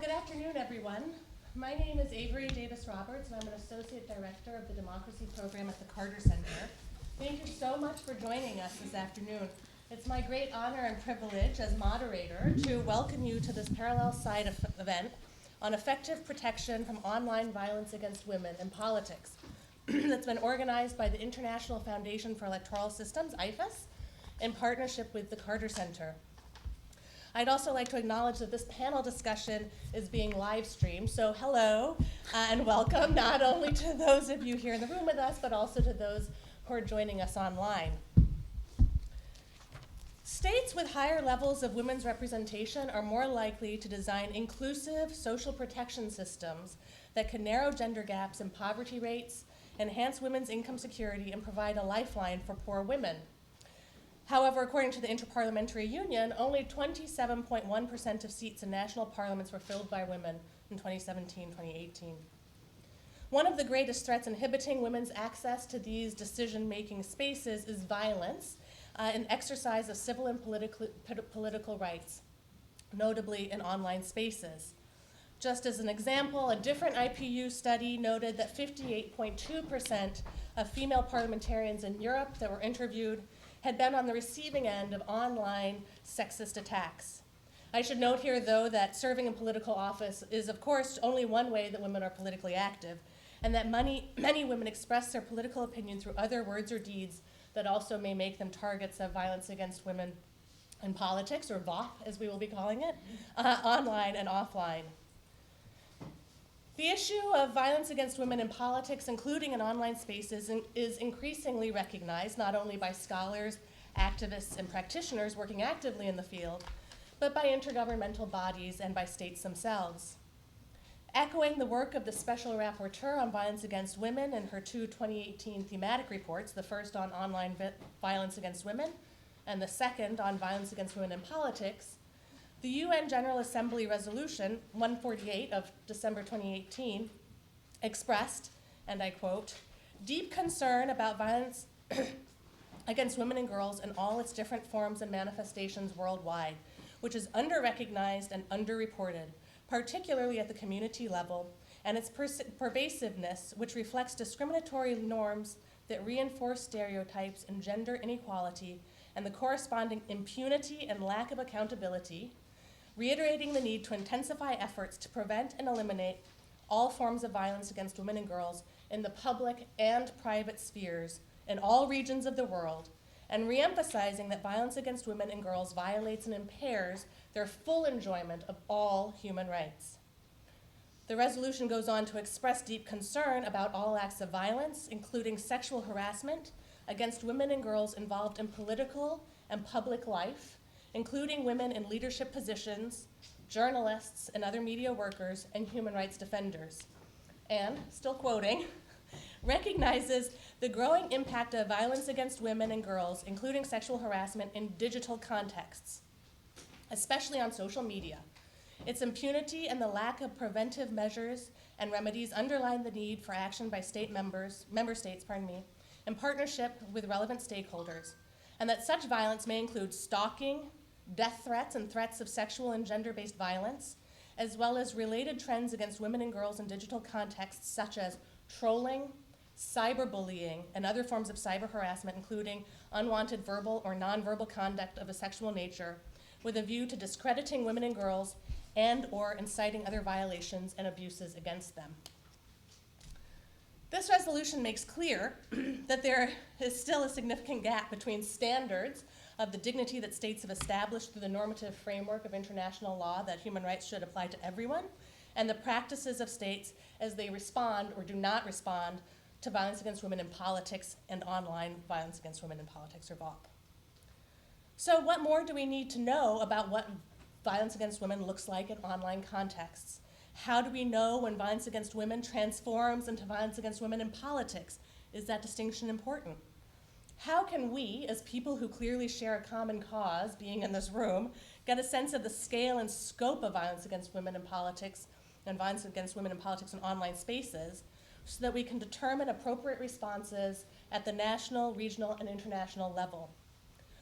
Good afternoon, everyone. My name is Avery Davis Roberts, and I'm an Associate Director of the Democracy Program at the Carter Center. Thank you so much for joining us this afternoon. It's my great honor and privilege as moderator to welcome you to this parallel side event on effective protection from online violence against women in politics that's been organized by the International Foundation for Electoral Systems, IFES, in partnership with the Carter Center. I'd also like to acknowledge that this panel discussion is being live streamed, so hello and welcome not only to those of you here in the room with us, but also to those who are joining us online. States with higher levels of women's representation are more likely to design inclusive social protection systems that can narrow gender gaps in poverty rates, enhance women's income security, and provide a lifeline for poor women. However, according to the Interparliamentary Union, only 27.1% of seats in national parliaments were filled by women in 2017-2018. One of the greatest threats inhibiting women's access to these decision-making spaces is violence in exercise of civil and political rights, notably in online spaces. Just as an example, a different IPU study noted that 58.2% of female parliamentarians in Europe that were interviewed had been on the receiving end of online sexist attacks. I should note here, though, that serving in political office is, of course, only one way that women are politically active, and that many women express their political opinion through other words or deeds that also may make them targets of violence against women in politics, or VOP, as we will be calling it, online and offline. The issue of violence against women in politics, including in online spaces, is increasingly recognized not only by scholars, activists, and practitioners working actively in the field, but by intergovernmental bodies and by states themselves. Echoing the work of the Special Rapporteur on Violence Against Women in her two 2018 thematic reports, the first on online violence against women, and the second on violence against women in politics, the UN General Assembly Resolution 148 of December 2018 expressed, and I quote, "deep concern about violence against women and girls in all its different forms and manifestations worldwide, which is under-recognized and under-reported, particularly at the community level, and its pervasiveness, which reflects discriminatory norms that reinforce stereotypes and gender inequality, and the corresponding impunity and lack of accountability, reiterating the need to intensify efforts to prevent and eliminate all forms of violence against women and girls in the public and private spheres in all regions of the world, and reemphasizing that violence against women and girls violates and impairs their full enjoyment of all human rights." The resolution goes on to express deep concern about all acts of violence, including sexual harassment against women and girls involved in political and public life, including women in leadership positions, journalists and other media workers, and human rights defenders. And, still quoting, recognizes the growing impact of violence against women and girls, including sexual harassment in digital contexts, especially on social media. Its impunity and the lack of preventive measures and remedies underline the need for action by member states, in partnership with relevant stakeholders, and that such violence may include stalking, death threats, and threats of sexual and gender-based violence, as well as related trends against women and girls in digital contexts such as trolling, cyberbullying, and other forms of cyber harassment, including unwanted verbal or nonverbal conduct of a sexual nature, with a view to discrediting women and girls and or inciting other violations and abuses against them. This resolution makes clear that there is still a significant gap between standards of the dignity that states have established through the normative framework of international law that human rights should apply to everyone, and the practices of states as they respond or do not respond to violence against women in politics and online violence against women in politics, or VOP. So what more do we need to know about what violence against women looks like in online contexts? How do we know when violence against women transforms into violence against women in politics? Is that distinction important? How can we, as people who clearly share a common cause, being in this room, get a sense of the scale and scope of violence against women in politics and violence against women in politics in online spaces so that we can determine appropriate responses at the national, regional, and international level?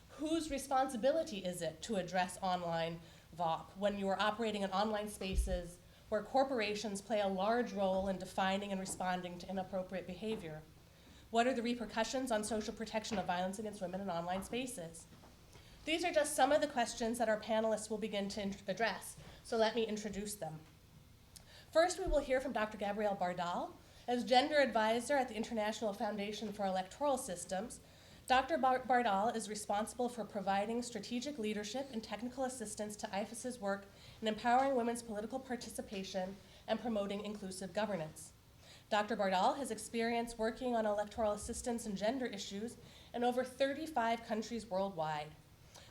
Whose responsibility is it to address online VOP when you are operating in online spaces where corporations play a large role in defining and responding to inappropriate behavior? What are the repercussions on social protection of violence against women in online spaces? These are just some of the questions that our panelists will begin to address, so let me introduce them. First, we will hear from Dr. Gabrielle Bardal. As gender advisor at the International Foundation for Electoral Systems, Dr. Bardal is responsible for providing strategic leadership and technical assistance to IFES's work in empowering women's political participation and promoting inclusive governance. Dr. Bardal has experience working on electoral assistance and gender issues in over 35 countries worldwide.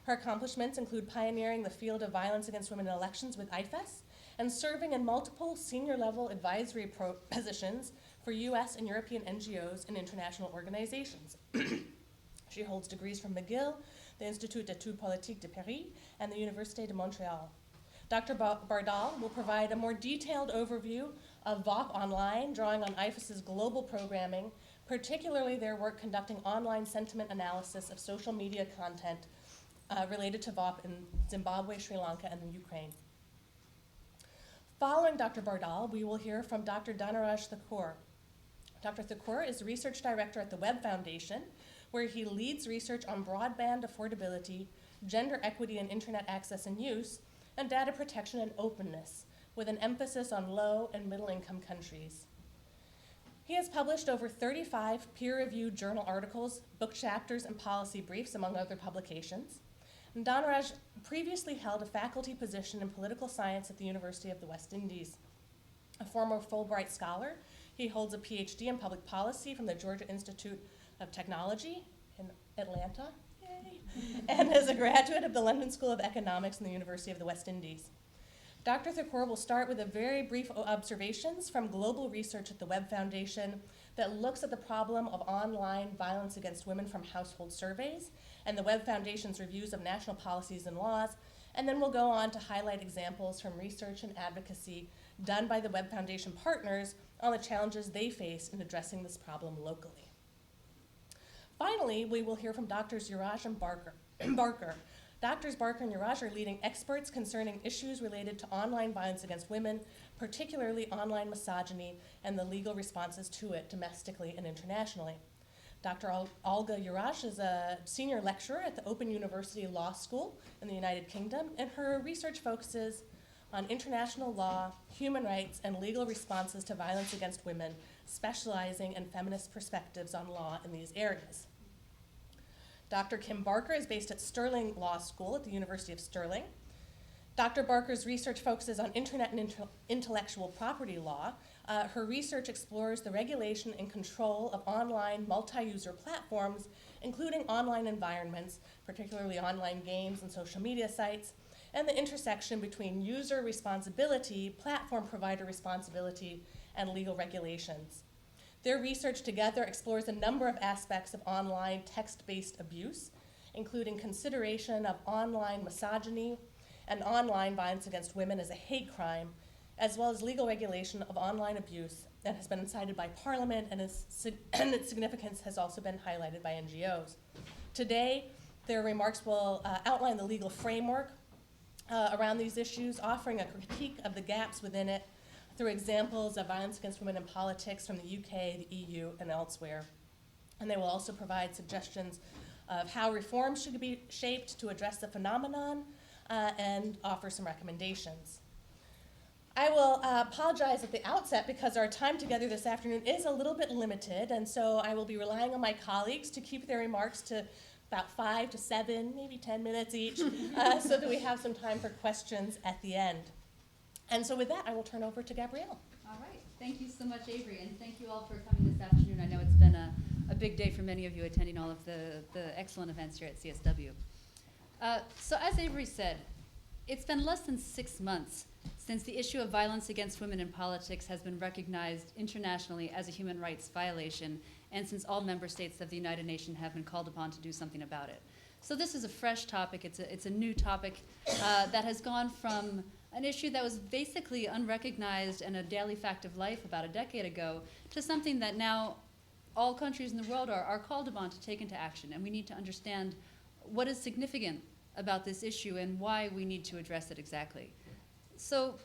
Her accomplishments include pioneering the field of violence against women in elections with IFES and serving in multiple senior-level advisory positions for US and European NGOs and international organizations. She holds degrees from McGill, the Institut d'études politiques de Paris, and the Université de Montréal. Dr. Bardal will provide a more detailed overview of VOP Online, drawing on IFES's global programming, particularly their work conducting online sentiment analysis of social media content related to VOP in Zimbabwe, Sri Lanka, and the Ukraine. Following Dr. Bardal, we will hear from Dr. Dhanaraj Thakur. Dr. Thakur is research director at the Web Foundation, where he leads research on broadband affordability, gender equity and internet access and use, and data protection and openness, with an emphasis on low and middle-income countries. He has published over 35 peer-reviewed journal articles, book chapters, and policy briefs, among other publications. And Dhanaraj previously held a faculty position in political science at the University of the West Indies. A former Fulbright scholar, he holds a PhD in public policy from the Georgia Institute of Technology in Atlanta, yay, and is a graduate of the London School of Economics and the University of the West Indies. Dr. Thakur will start with a very brief observations from global research at the Web Foundation that looks at the problem of online violence against women from household surveys and the Web Foundation's reviews of national policies and laws, and then we'll go on to highlight examples from research and advocacy done by the Web Foundation partners on the challenges they face in addressing this problem locally. Finally, we will hear from Drs. Yuraj and Barker. Drs. Barker and Yuraj are leading experts concerning issues related to online violence against women, particularly online misogyny and the legal responses to it domestically and internationally. Dr. Olga Yuraj is a senior lecturer at the Open University Law School in the United Kingdom, and her research focuses on international law, human rights, and legal responses to violence against women, specializing in feminist perspectives on law in these areas. Dr. Kim Barker is based at Stirling Law School at the University of Stirling. Dr. Barker's research focuses on internet and intellectual property law. Her research explores the regulation and control of online multi-user platforms, including online environments, particularly online games and social media sites, and the intersection between user responsibility, platform provider responsibility, and legal regulations. Their research together explores a number of aspects of online text-based abuse, including consideration of online misogyny and online violence against women as a hate crime, as well as legal regulation of online abuse that has been cited by Parliament, and its significance has also been highlighted by NGOs. Today, their remarks will outline the legal framework around these issues, offering a critique of the gaps within it through examples of violence against women in politics from the UK, the EU, and elsewhere. And they will also provide suggestions of how reforms should be shaped to address the phenomenon and offer some recommendations. I will apologize at the outset because our time together this afternoon is a little bit limited, and so I will be relying on my colleagues to keep their remarks to about 5 to 7, maybe 10 minutes each, so that we have some time for questions at the end. And so with that, I will turn over to Gabrielle. All right. Thank you so much, Avery, and thank you all for coming this afternoon. I know it's been a big day for many of you attending all of the excellent events here at CSW. So as Avery said, it's been less than 6 months since the issue of violence against women in politics has been recognized internationally as a human rights violation, and since all member states of the United Nations have been called upon to do something about it. So this is a fresh topic. It's a new topic that has gone from an issue that was basically unrecognized and a daily fact of life about a decade ago to something that now all countries in the world are called upon to take into action. And we need to understand what is significant about this issue and why we need to address it exactly. So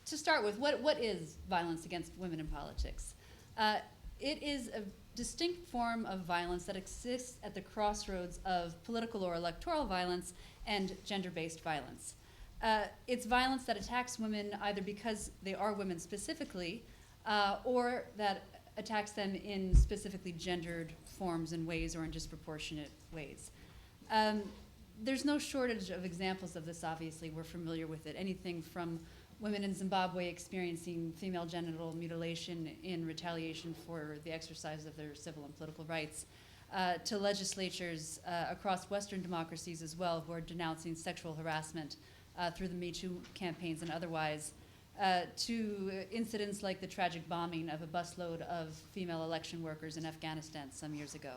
to start with, what is violence against women in politics? It is a distinct form of violence that exists at the crossroads of political or electoral violence and gender-based violence. It's violence that attacks women either because they are women specifically, or that attacks them in specifically gendered forms and ways or in disproportionate ways. There's no shortage of examples of this, obviously. We're familiar with it. Anything from women in Zimbabwe experiencing female genital mutilation in retaliation for the exercise of their civil and political rights, to legislatures across Western democracies as well who are denouncing sexual harassment through the Me Too campaigns and otherwise, to incidents like the tragic bombing of a busload of female election workers in Afghanistan some years ago.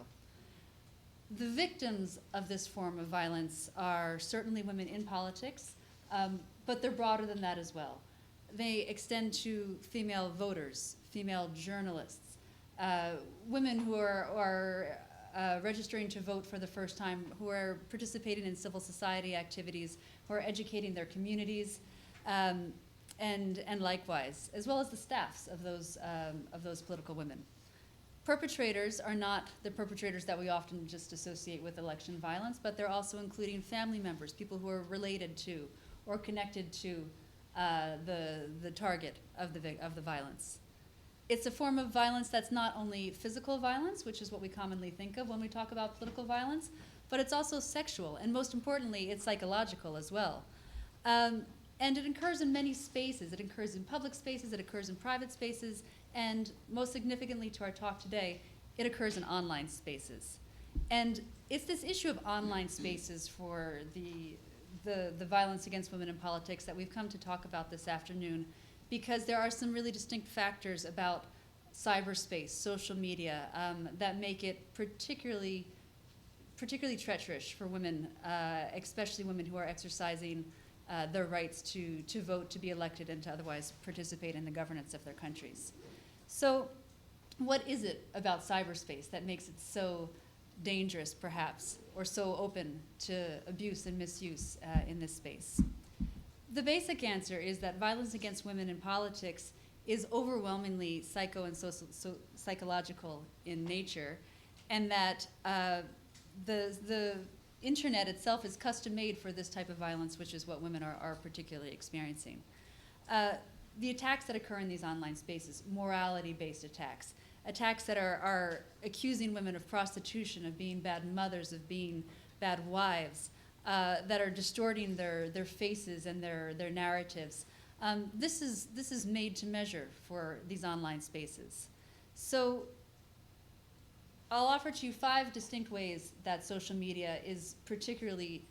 The victims of this form of violence are certainly women in politics, but they're broader than that as well. They extend to female voters, female journalists, women who are registering to vote for the first time, who are participating in civil society activities, who are educating their communities, and likewise, as well as the staffs of those political women. Perpetrators are not the perpetrators that we often just associate with election violence, but they're also including family members, people who are related to or connected to the target of the violence. It's a form of violence that's not only physical violence, which is what we commonly think of when we talk about political violence, but it's also sexual, and most importantly, it's psychological as well. And it occurs in many spaces. It occurs in public spaces, it occurs in private spaces, and most significantly to our talk today, it occurs in online spaces. And it's this issue of online spaces for the violence against women in politics that we've come to talk about this afternoon, because there are some really distinct factors about cyberspace, social media, that make it particularly treacherous for women, especially women who are exercising their rights to vote, to be elected, and to otherwise participate in the governance of their countries. So what is it about cyberspace that makes it so dangerous, perhaps, or so open to abuse and misuse in this space? The basic answer is that violence against women in politics is overwhelmingly psycho and psychological in nature, and that the internet itself is custom-made for this type of violence, which is what women are particularly experiencing. The attacks that occur in these online spaces, morality-based attacks, attacks that are accusing women of prostitution, of being bad mothers, of being bad wives, that are distorting their faces and their narratives. This is made to measure for these online spaces. So I'll offer to you 5 distinct ways that social media is particularly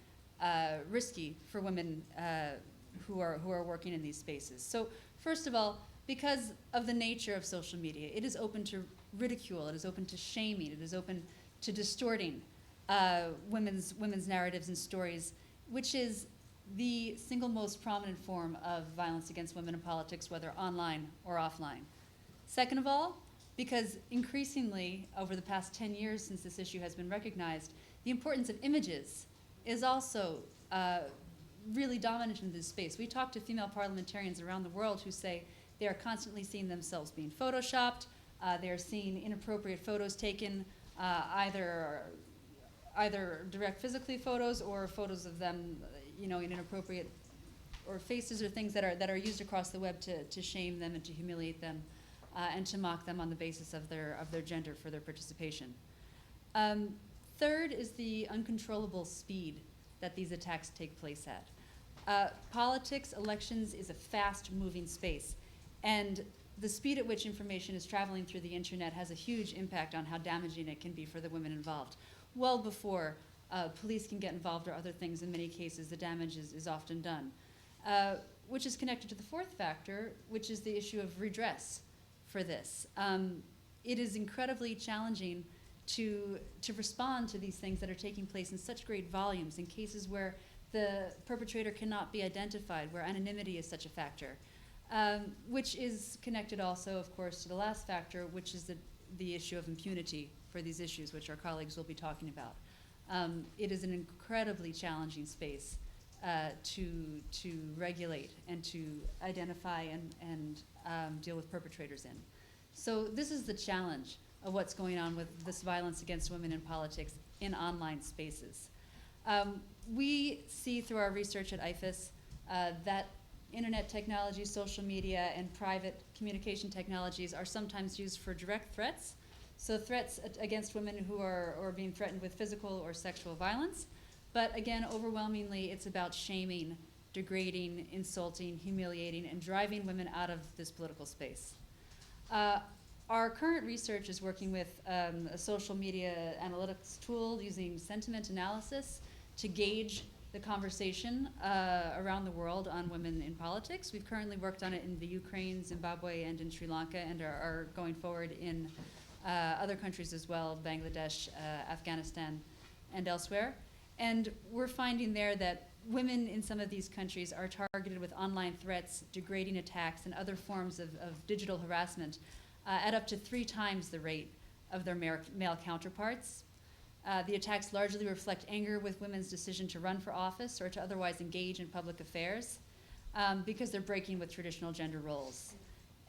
risky for women who are working in these spaces. So first of all, because of the nature of social media, it is open to ridicule, it is open to shaming, it is open to distorting women's narratives and stories, which is the single most prominent form of violence against women in politics, whether online or offline. Second of all, because increasingly over the past 10 years since this issue has been recognized, the importance of images is also really dominant in this space. We talk to female parliamentarians around the world who say they are constantly seeing themselves being photoshopped, they are seeing inappropriate photos taken, either direct physically photos or photos of them, in inappropriate, or faces or things that are used across the web to shame them and to humiliate them, and to mock them on the basis of their gender for their participation. Third is the uncontrollable speed that these attacks take place at. Politics, elections is a fast-moving space, and the speed at which information is traveling through the internet has a huge impact on how damaging it can be for the women involved. Well before police can get involved or other things, in many cases, the damage is often done, which is connected to the fourth factor, which is the issue of redress for this. It is incredibly challenging to respond to these things that are taking place in such great volumes in cases where the perpetrator cannot be identified, where anonymity is such a factor, which is connected also, of course, to the last factor, which is the issue of impunity for these issues, which our colleagues will be talking about. It is an incredibly challenging space to regulate and to identify and deal with perpetrators in. So this is the challenge of what's going on with this violence against women in politics in online spaces. We see through our research at IFAS that internet technology, social media, and private communication technologies are sometimes used for direct threats. So threats against women who are being threatened with physical or sexual violence. But again, overwhelmingly, it's about shaming, degrading, insulting, humiliating, and driving women out of this political space. Our current research is working with a social media analytics tool using sentiment analysis to gauge the conversation around the world on women in politics. We've currently worked on it in the Ukraine, Zimbabwe, and in Sri Lanka, and are going forward in other countries as well, Bangladesh, Afghanistan, and elsewhere. And we're finding there that women in some of these countries are targeted with online threats, degrading attacks, and other forms of digital harassment at up to 3 times the rate of their male counterparts. The attacks largely reflect anger with women's decision to run for office or to otherwise engage in public affairs because they're breaking with traditional gender roles.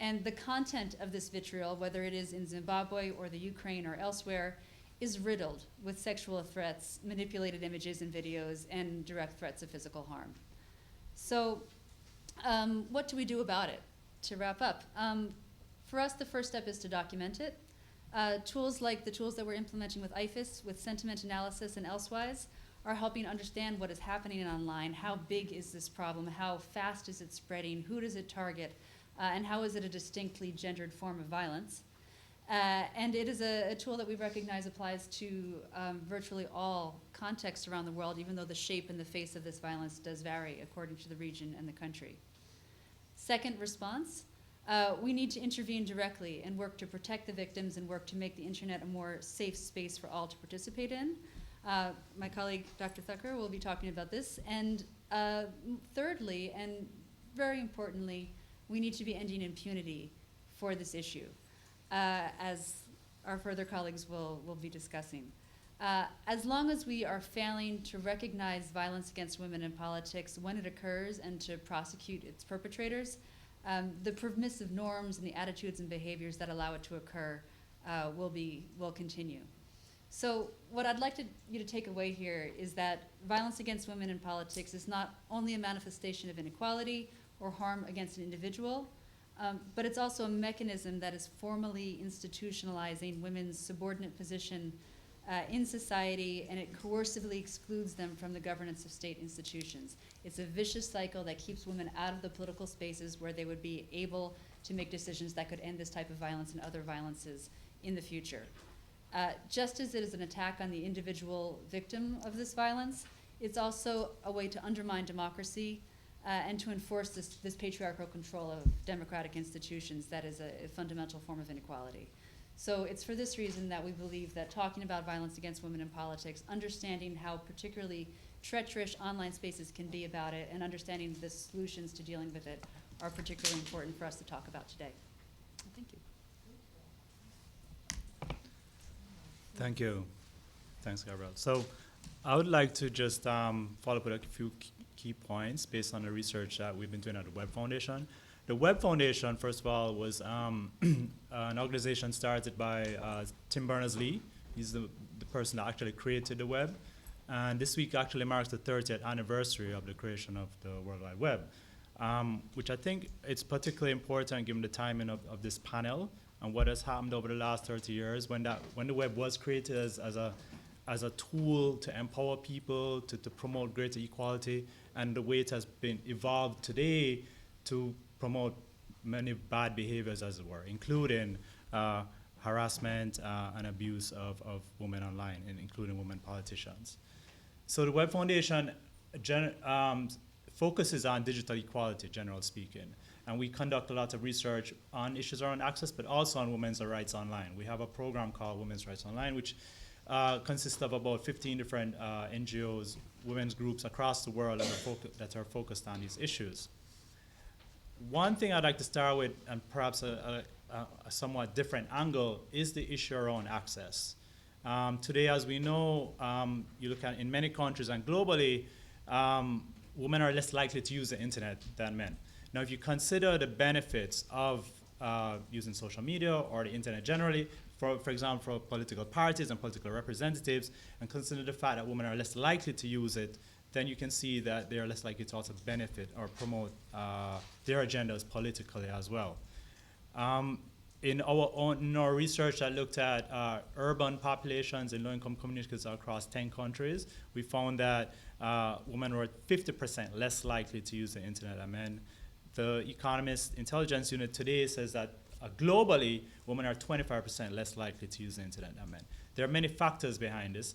And the content of this vitriol, whether it is in Zimbabwe or the Ukraine or elsewhere, is riddled with sexual threats, manipulated images and videos, and direct threats of physical harm. So what do we do about it? To wrap up, for us, the first step is to document it. Tools like the tools that we're implementing with IFAS, with sentiment analysis and elsewise, are helping understand what is happening online, how big is this problem, how fast is it spreading, who does it target, and how is it a distinctly gendered form of violence. And it is a tool that we recognize applies to virtually all contexts around the world, even though the shape and the face of this violence does vary according to the region and the country. Second response, we need to intervene directly and work to protect the victims and work to make the internet a more safe space for all to participate in. My colleague, Dr. Thakur, will be talking about this. And thirdly, and very importantly, we need to be ending impunity for this issue, as our further colleagues will be discussing. As long as we are failing to recognize violence against women in politics when it occurs and to prosecute its perpetrators, the permissive norms and the attitudes and behaviors that allow it to occur will continue. So what I'd like you to take away here is that violence against women in politics is not only a manifestation of inequality or harm against an individual, but it's also a mechanism that is formally institutionalizing women's subordinate position in society, and it coercively excludes them from the governance of state institutions. It's a vicious cycle that keeps women out of the political spaces where they would be able to make decisions that could end this type of violence and other violences in the future. Just as it is an attack on the individual victim of this violence, it's also a way to undermine democracy and to enforce this patriarchal control of democratic institutions that is a fundamental form of inequality. So it's for this reason that we believe that talking about violence against women in politics, understanding how particularly treacherous online spaces can be about it, and understanding the solutions to dealing with it are particularly important for us to talk about today. Thank you. Thank you. Thanks, Gabrielle. So I would like to just follow up with a few key points based on the research that we've been doing at the Web Foundation. The Web Foundation, first of all, was an organization started by Tim Berners-Lee. He's the person that actually created the web. And this week actually marks the 30th anniversary of the creation of the World Wide Web, which I think it's particularly important given the timing of this panel and what has happened over the last 30 years when the web was created as a tool to empower people, to promote greater equality, and the way it has been evolved today to promote many bad behaviors, as it were, including harassment and abuse of women online, and including women politicians. So the Web Foundation focuses on digital equality, generally speaking, and we conduct a lot of research on issues around access, but also on women's rights online. We have a program called Women's Rights Online, which consists of about 15 different NGOs, women's groups across the world that are focused on these issues. One thing I'd like to start with, and perhaps a somewhat different angle, is the issue around access. Today, as we know, you look at in many countries and globally, women are less likely to use the internet than men. Now, if you consider the benefits of using social media or the internet generally, for example, for political parties and political representatives, and consider the fact that women are less likely to use it, then you can see that they are less likely to also benefit or promote their agendas politically as well. In our research that looked at urban populations in low-income communities across 10 countries, we found that women were 50% less likely to use the internet than men. The Economist Intelligence Unit today says that globally, women are 25% less likely to use the internet than men. There are many factors behind this,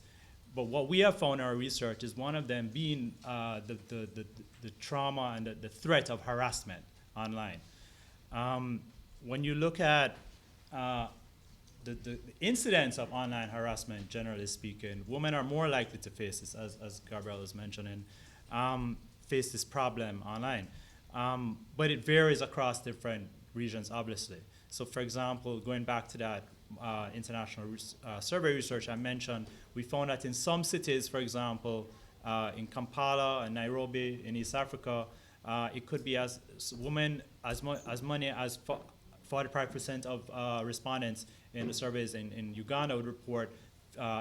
but what we have found in our research is one of them being the trauma and the threat of harassment online. When you look at the incidence of online harassment, generally speaking, women are more likely to face this, as Gabrielle was mentioning, face this problem online. But it varies across different regions, obviously. So, for example, going back to that international survey research I mentioned, we found that in some cities, for example, in Kampala and Nairobi in East Africa, it could be as many as 45% of respondents in the surveys in Uganda would report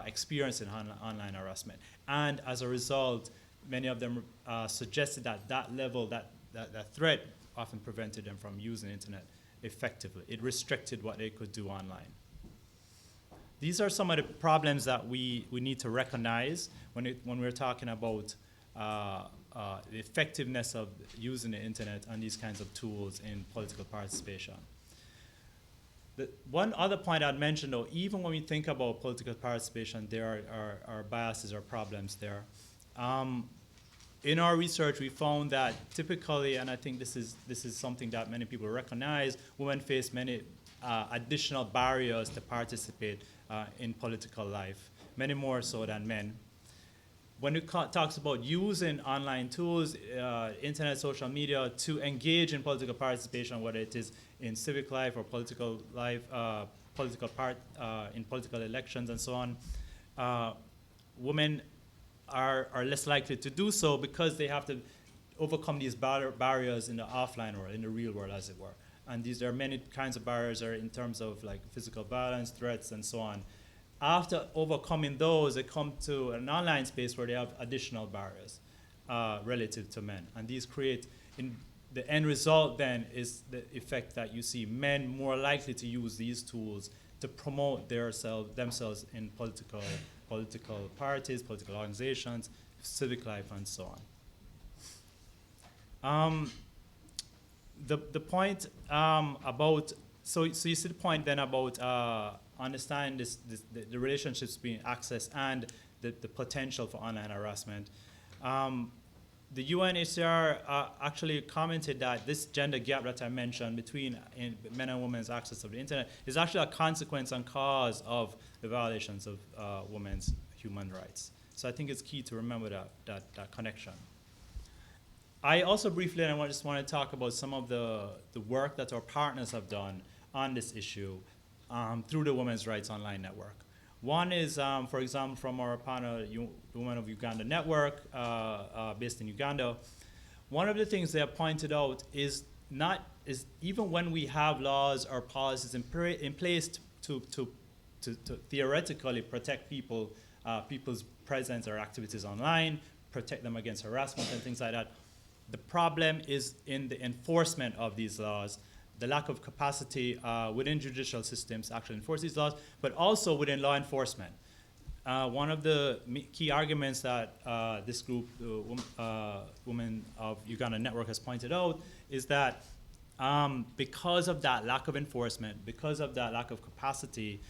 experiencing online harassment. And as a result, many of them suggested that level, that threat often prevented them from using the internet effectively. It restricted what they could do online. These are some of the problems that we need to recognize when we're talking about the effectiveness of using the internet and these kinds of tools in political participation. One other point I'd mention, though, even when we think about political participation, there are biases or problems there. In our research, we found that typically, and I think this is something that many people recognize, women face many additional barriers to participate in political life, many more so than men. When it talks about using online tools, internet, social media, to engage in political participation, whether it is in civic life or political life, in political elections and so on, women are less likely to do so because they have to overcome these barriers in the offline world, in the real world, as it were. And there are many kinds of barriers in terms of like physical violence, threats, and so on. After overcoming those, they come to an online space where they have additional barriers relative to men. And these create, in the end result then is the effect that you see men more likely to use these tools to promote themselves in political parties, political organizations, civic life, and so on. The point about, so you see the point then about understanding the relationships between access and the potential for online harassment. The UNHCR actually commented that this gender gap that I mentioned between men and women's access to the internet is actually a consequence and cause of the violations of women's human rights. So I think it's key to remember that connection. I also briefly, I just want to talk about some of the work that our partners have done on this issue through the Women's Rights Online Network. One is, for example, from our partner, Women of Uganda Network, based in Uganda. One of the things they have pointed out is even when we have laws or policies in place to theoretically protect people's presence or activities online, protect them against harassment and things like that, the problem is in the enforcement of these laws, the lack of capacity within judicial systems to actually enforce these laws, but also within law enforcement. One of the key arguments that this group, Women of Uganda Network, has pointed out is that because of that lack of enforcement, because of that lack of capacity,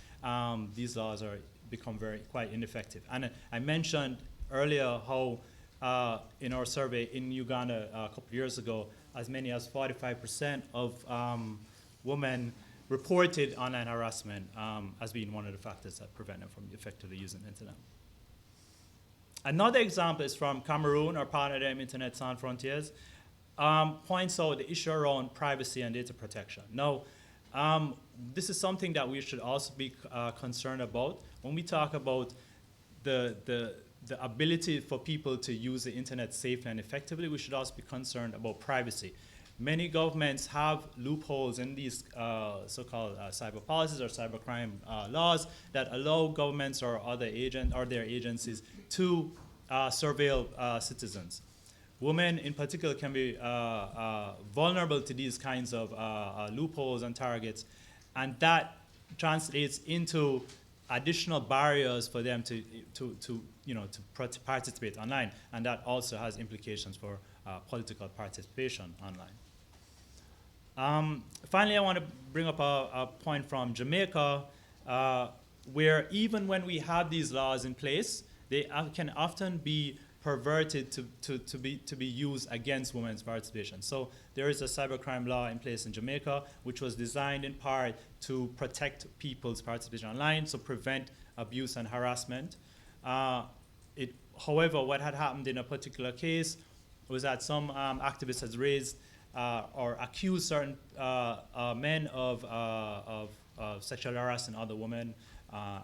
these laws become quite ineffective. And I mentioned earlier how in our survey in Uganda a couple of years ago, as many as 45% of women reported online harassment as being one of the factors that prevent them from effectively using the internet. Another example is from Cameroon, our partner there, Internet Sans Frontières, points out the issue around privacy and data protection. Now, this is something that we should also be concerned about when we talk about the the ability for people to use the internet safely and effectively, we should also be concerned about privacy. Many governments have loopholes in these so-called cyber policies or cybercrime laws that allow governments or their agencies to surveil citizens. Women in particular can be vulnerable to these kinds of loopholes and targets, and that translates into additional barriers for them to participate online, and that also has implications for political participation online. Finally, I want to bring up a point from Jamaica, where even when we have these laws in place, they can often be perverted to be used against women's participation. So there is a cybercrime law in place in Jamaica, which was designed in part to protect people's participation online, so prevent abuse and harassment. However, what had happened in a particular case was that some activists had raised or accused certain men of sexually harassing other women,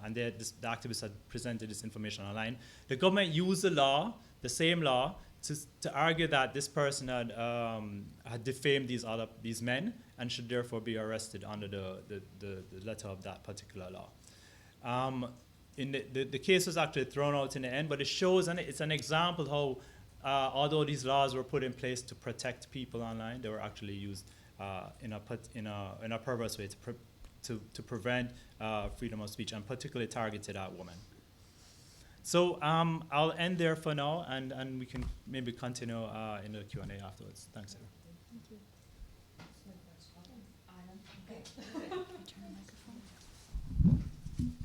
and the activists had presented this information online. The government used the same law, to argue that this person had defamed these men and should therefore be arrested under the letter of that particular law. The case was actually thrown out in the end, but it shows, and it's an example how although these laws were put in place to protect people online, they were actually used in a perverse way to prevent freedom of speech, and particularly targeted at women. So I'll end there for now, and we can maybe continue in the Q&A afterwards. Thanks, everyone.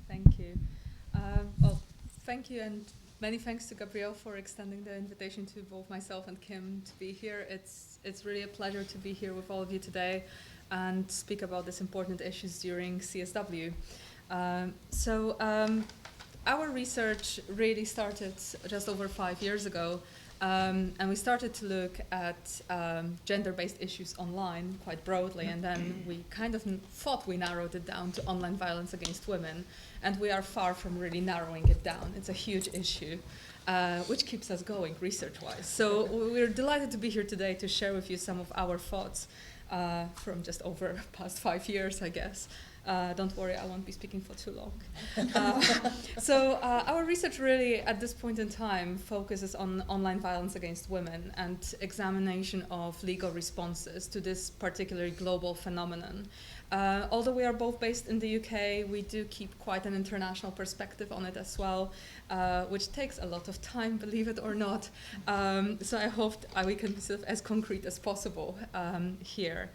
Thank you. Well, thank you, and many thanks to Gabrielle for extending the invitation to both myself and Kim to be here. It's really a pleasure to be here with all of you today and speak about these important issues during CSW. Our research really started just over 5 years ago, and we started to look at gender-based issues online quite broadly, and then we kind of thought we narrowed it down to online violence against women, and we are far from really narrowing it down. It's a huge issue, which keeps us going research-wise. So we're delighted to be here today to share with you some of our thoughts from just over the past 5 years, I guess. Don't worry, I won't be speaking for too long. Our research really, at this point in time, focuses on online violence against women and examination of legal responses to this particularly global phenomenon. Although we are both based in the UK, we do keep quite an international perspective on it as well, which takes a lot of time, believe it or not. So I hope we can be sort of as concrete as possible here.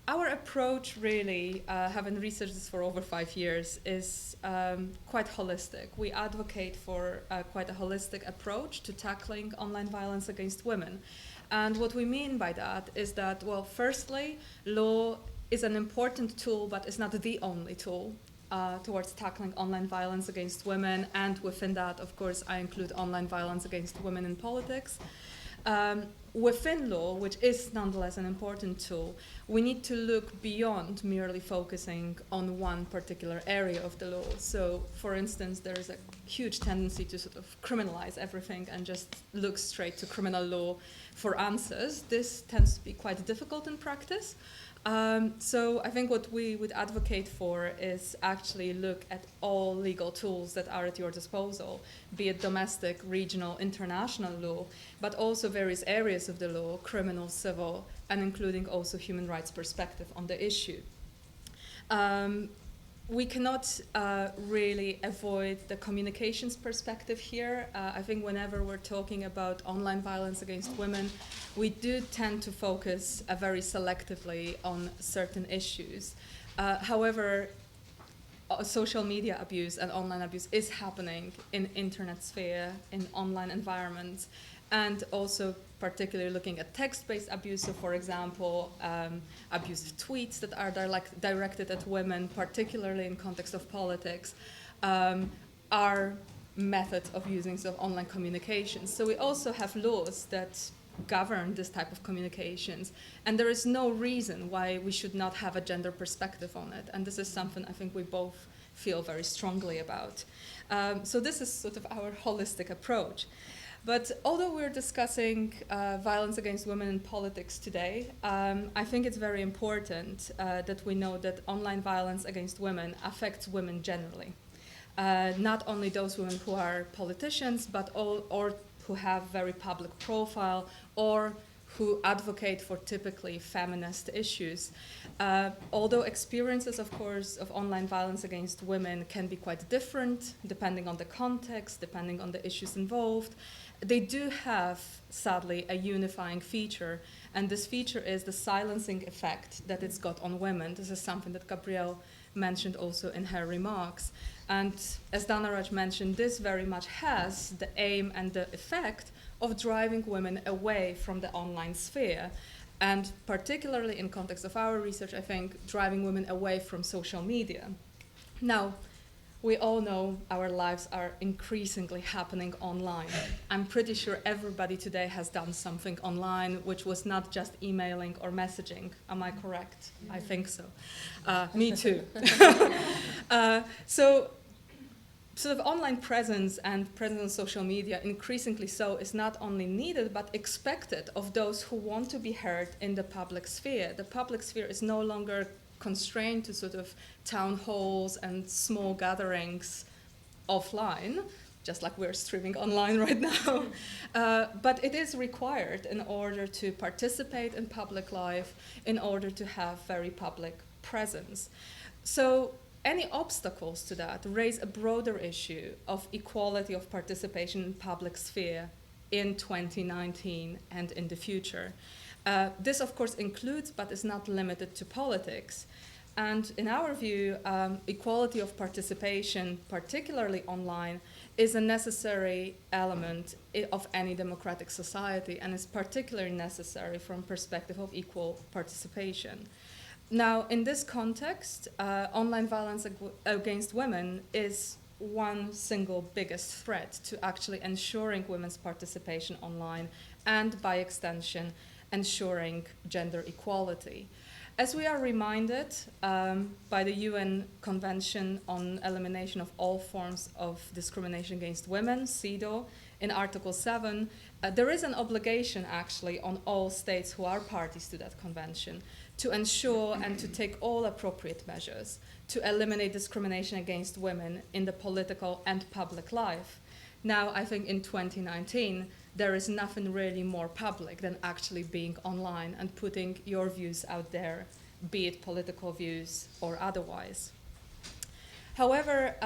Our approach really, having researched this for over 5 years, is quite holistic. We advocate for quite a holistic approach to tackling online violence against women. And what we mean by that is that, well, firstly, law is an important tool, but it's not the only tool towards tackling online violence against women. And within that, of course, I include online violence against women in politics. Within law, which is nonetheless an important tool, we need to look beyond merely focusing on one particular area of the law. So, for instance, there is a huge tendency to sort of criminalize everything and just look straight to criminal law for answers. This tends to be quite difficult in practice. So I think what we would advocate for is actually look at all legal tools that are at your disposal, be it domestic, regional, international law, but also various areas of the law, criminal, civil, and including also human rights perspective on the issue. We cannot really avoid the communications perspective here. I think whenever we're talking about online violence against women, we do tend to focus very selectively on certain issues. However, social media abuse and online abuse is happening in internet sphere, in online environments, and also particularly looking at text-based abuse. So, for example, abusive tweets that are directed at women, particularly in context of politics, are methods of using sort of online communications. So we also have laws that govern this type of communications, and there is no reason why we should not have a gender perspective on it. And this is something I think we both feel very strongly about. So this is sort of our holistic approach. But although we're discussing violence against women in politics today, I think it's very important that we know that online violence against women affects women generally. Not only those women who are politicians, but all or who have very public profile or who advocate for typically feminist issues. Although experiences, of course, of online violence against women can be quite different depending on the context, depending on the issues involved, they do have, sadly, a unifying feature, and this feature is the silencing effect that it's got on women. This is something that Gabrielle mentioned also in her remarks. And as Danaraj mentioned, this very much has the aim and the effect of driving women away from the online sphere. And particularly in context of our research, I think driving women away from social media. Now, we all know our lives are increasingly happening online. I'm pretty sure everybody today has done something online, which was not just emailing or messaging. Am I correct? I think so. Me too. So sort of online presence and presence on social media, increasingly so, is not only needed but expected of those who want to be heard in the public sphere. The public sphere is no longer constrained to sort of town halls and small gatherings offline, just like we're streaming online right now. But it is required in order to participate in public life, in order to have very public presence. So any obstacles to that raise a broader issue of equality of participation in public sphere in 2019 and in the future. This, of course, includes but is not limited to politics. And in our view, equality of participation, particularly online, is a necessary element of any democratic society and is particularly necessary from perspective of equal participation. Now, in this context, online violence against women is one single biggest threat to actually ensuring women's participation online and, by extension, ensuring gender equality. As we are reminded by the UN Convention on Elimination of All Forms of Discrimination Against Women, CEDAW, in Article 7, there is an obligation actually on all states who are parties to that convention to ensure and to take all appropriate measures to eliminate discrimination against women in the political and public life. Now, I think in 2019, there is nothing really more public than actually being online and putting your views out there, be it political views or otherwise. However,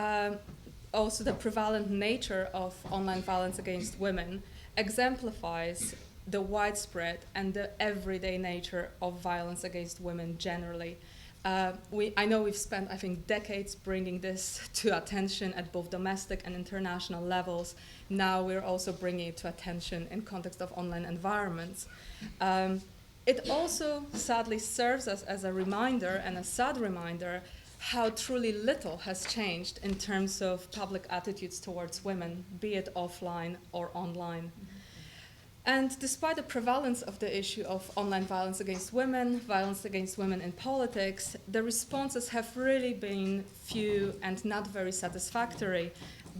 also the prevalent nature of online violence against women exemplifies the widespread and the everyday nature of violence against women generally. I know we've spent, I think, decades bringing this to attention at both domestic and international levels. Now we're also bringing it to attention in context of online environments. It also sadly serves us as a reminder, and a sad reminder, how truly little has changed in terms of public attitudes towards women, be it offline or online. And despite the prevalence of the issue of online violence against women in politics, the responses have really been few and not very satisfactory,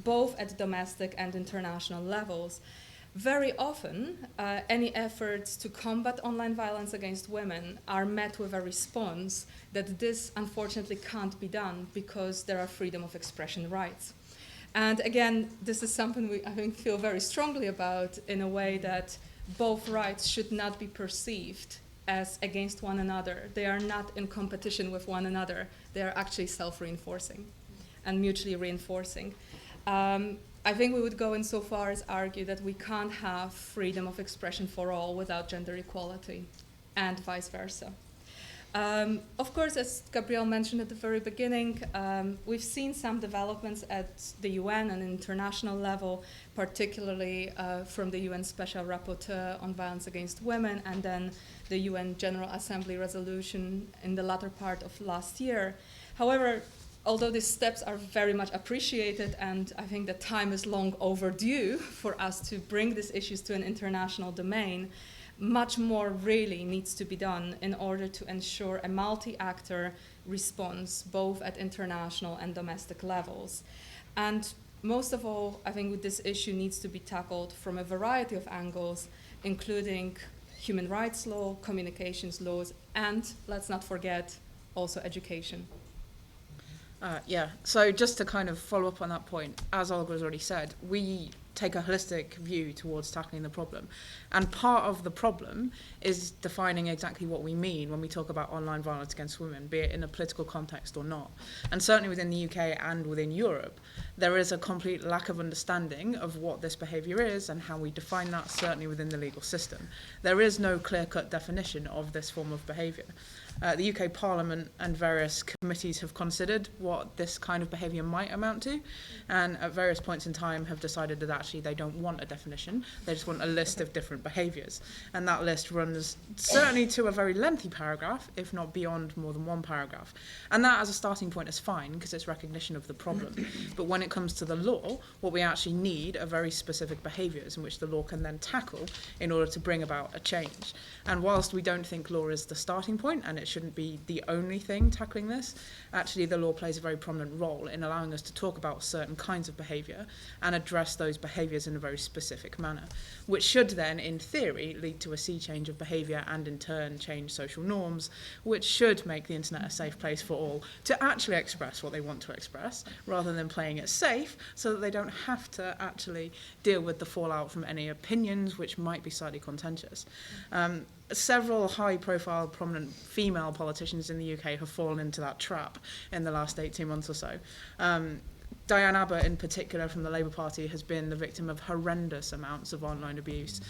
both at domestic and international levels. Very often, any efforts to combat online violence against women are met with a response that this unfortunately can't be done because there are freedom of expression rights. And again, this is something we, I think, feel very strongly about in a way that both rights should not be perceived as against one another. They are not in competition with one another. They are actually self-reinforcing and mutually reinforcing. I think we would go in so far as argue that we can't have freedom of expression for all without gender equality, and vice versa. Of course, as Gabrielle mentioned at the very beginning, we've seen some developments at the UN and international level, particularly from the UN Special Rapporteur on Violence Against Women, and then the UN General Assembly resolution in the latter part of last year. However, although these steps are very much appreciated, and I think the time is long overdue for us to bring these issues to an international domain, much more really needs to be done in order to ensure a multi-actor response, both at international and domestic levels. And most of all, I think this issue needs to be tackled from a variety of angles, including human rights law, communications laws, and let's not forget, also education. Yeah, so just to kind of follow up on that point, as Olga has already said, we take a holistic view towards tackling the problem. And part of the problem is defining exactly what we mean when we talk about online violence against women, be it in a political context or not. And certainly within the UK and within Europe, there is a complete lack of understanding of what this behaviour is and how we define that, certainly within the legal system. There is no clear-cut definition of this form of behaviour. The UK Parliament and various committees have considered what this kind of behaviour might amount to, and at various points in time have decided that actually they don't want a definition, they just want a list of different behaviours. And that list runs certainly to a very lengthy paragraph, if not beyond more than one paragraph. And that as a starting point is fine, because it's recognition of the problem. But when it comes to the law, what we actually need are very specific behaviours in which the law can then tackle in order to bring about a change. And whilst we don't think law is the starting point, and it shouldn't be the only thing tackling this, actually the law plays a very prominent role in allowing us to talk about certain kinds of behaviour and address those behaviours in a very specific manner, which should then, in theory, lead to a sea change of behaviour and in turn change social norms, which should make the internet a safe place for all to actually express what they want to express, rather than playing it safe so that they don't have to actually deal with the fallout from any opinions which might be slightly contentious. Several high-profile, prominent female politicians in the UK have fallen into that trap in the last 18 months or so. Diane Abbott, in particular, from the Labour Party, has been the victim of horrendous amounts of online abuse,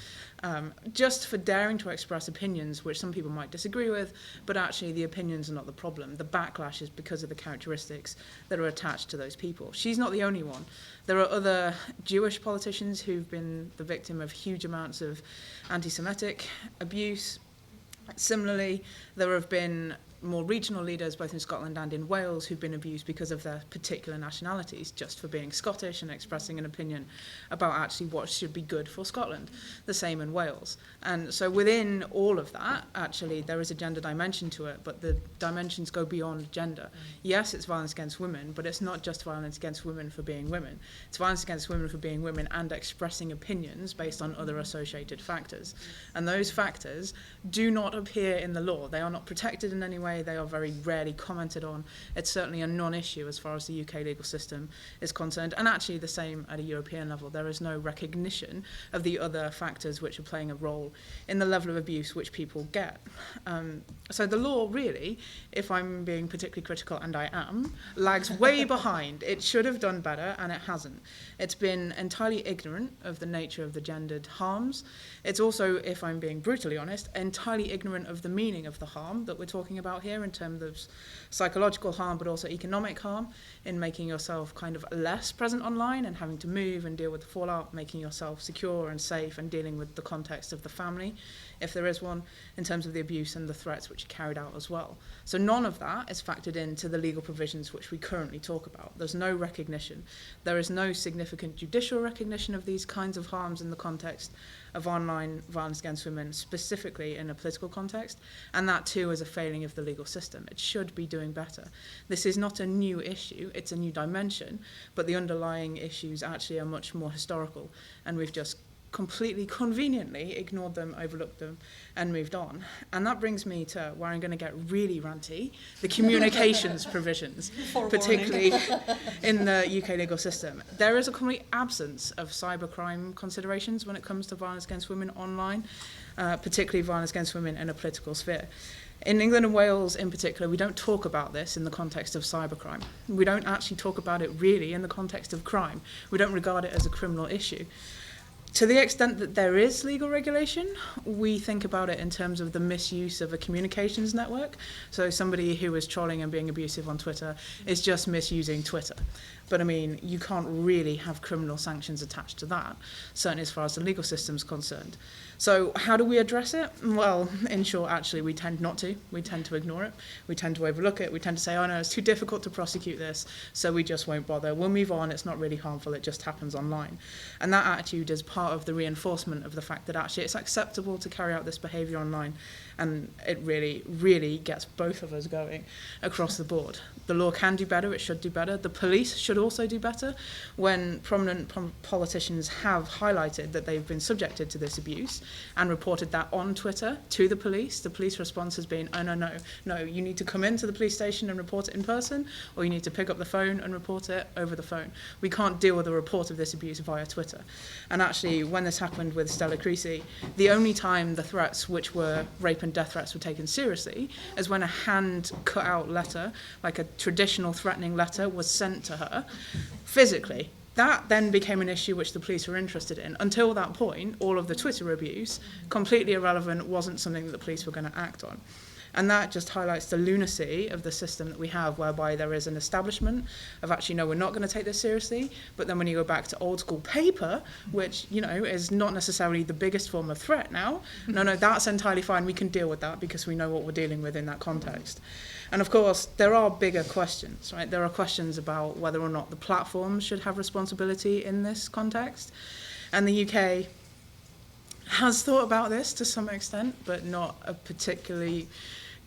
just for daring to express opinions which some people might disagree with, but actually the opinions are not the problem. The backlash is because of the characteristics that are attached to those people. She's not the only one. There are other Jewish politicians who've been the victim of huge amounts of anti-Semitic abuse. Similarly, there have been more regional leaders, both in Scotland and in Wales, who've been abused because of their particular nationalities, just for being Scottish and expressing an opinion about actually what should be good for Scotland. The same in Wales. And so within all of that, actually, there is a gender dimension to it, but the dimensions go beyond gender. Yes, it's violence against women, but it's not just violence against women for being women. It's violence against women for being women and expressing opinions based on other associated factors. And those factors do not appear in the law. They are not protected in any way. They are very rarely commented on. It's certainly a non-issue as far as the UK legal system is concerned, and actually the same at a European level. There is no recognition of the other factors which are playing a role in the level of abuse which people get. So the law really, if I'm being particularly critical, and I am, lags way behind. It should have done better, and it hasn't. It's been entirely ignorant of the nature of the gendered harms. It's also, if I'm being brutally honest, entirely ignorant of the meaning of the harm that we're talking about here in terms of psychological harm, but also economic harm in making yourself kind of less present online and having to move and deal with the fallout, making yourself secure and safe and dealing with the context of the family, if there is one, in terms of the abuse and the threats which are carried out as well. So none of that is factored into the legal provisions which we currently talk about. There's no recognition. There is no significant judicial recognition of these kinds of harms in the context of online violence against women, specifically in a political context, and that too is a failing of the legal system. It should be doing better. This is not a new issue, it's a new dimension, but the underlying issues actually are much more historical, and we've just completely conveniently ignored them, overlooked them, and moved on. And that brings me to where I'm going to get really ranty, the communications provisions, particularly in the UK legal system. There is a complete absence of cybercrime considerations when it comes to violence against women online, particularly violence against women in a political sphere. In England and Wales in particular, we don't talk about this in the context of cybercrime. We don't actually talk about it really in the context of crime. We don't regard it as a criminal issue. To the extent that there is legal regulation, we think about it in terms of the misuse of a communications network. So somebody who is trolling and being abusive on Twitter is just misusing Twitter. But I mean, you can't really have criminal sanctions attached to that, certainly as far as the legal system's concerned. So how do we address it? Well, in short, actually, we tend not to. We tend to ignore it. We tend to overlook it. We tend to say, oh no, it's too difficult to prosecute this, so we just won't bother. We'll move on. It's not really harmful. It just happens online. And that attitude is part of the reinforcement of the fact that actually it's acceptable to carry out this behaviour online. And it really, really gets both of us going across the board. The law can do better, it should do better. The police should also do better. When prominent politicians have highlighted that they've been subjected to this abuse and reported that on Twitter to the police response has been, oh, no, you need to come into the police station and report it in person, or you need to pick up the phone and report it over the phone. We can't deal with a report of this abuse via Twitter. And actually, when this happened with Stella Creasy, the only time the threats, which were rape and death threats, were taken seriously is when a hand cut out letter, like a traditional threatening letter, was sent to her physically. That then became an issue which the police were interested in. Until that point, all of the Twitter abuse, completely irrelevant, wasn't something that the police were going to act on. And that just highlights the lunacy of the system that we have, whereby there is an establishment of actually, no, we're not going to take this seriously. But then when you go back to old school paper, which, you know, is not necessarily the biggest form of threat now, no, that's entirely fine. We can deal with that because we know what we're dealing with in that context. And of course, there are bigger questions, right? There are questions about whether or not the platforms should have responsibility in this context. And the UK has thought about this to some extent, but not a particularly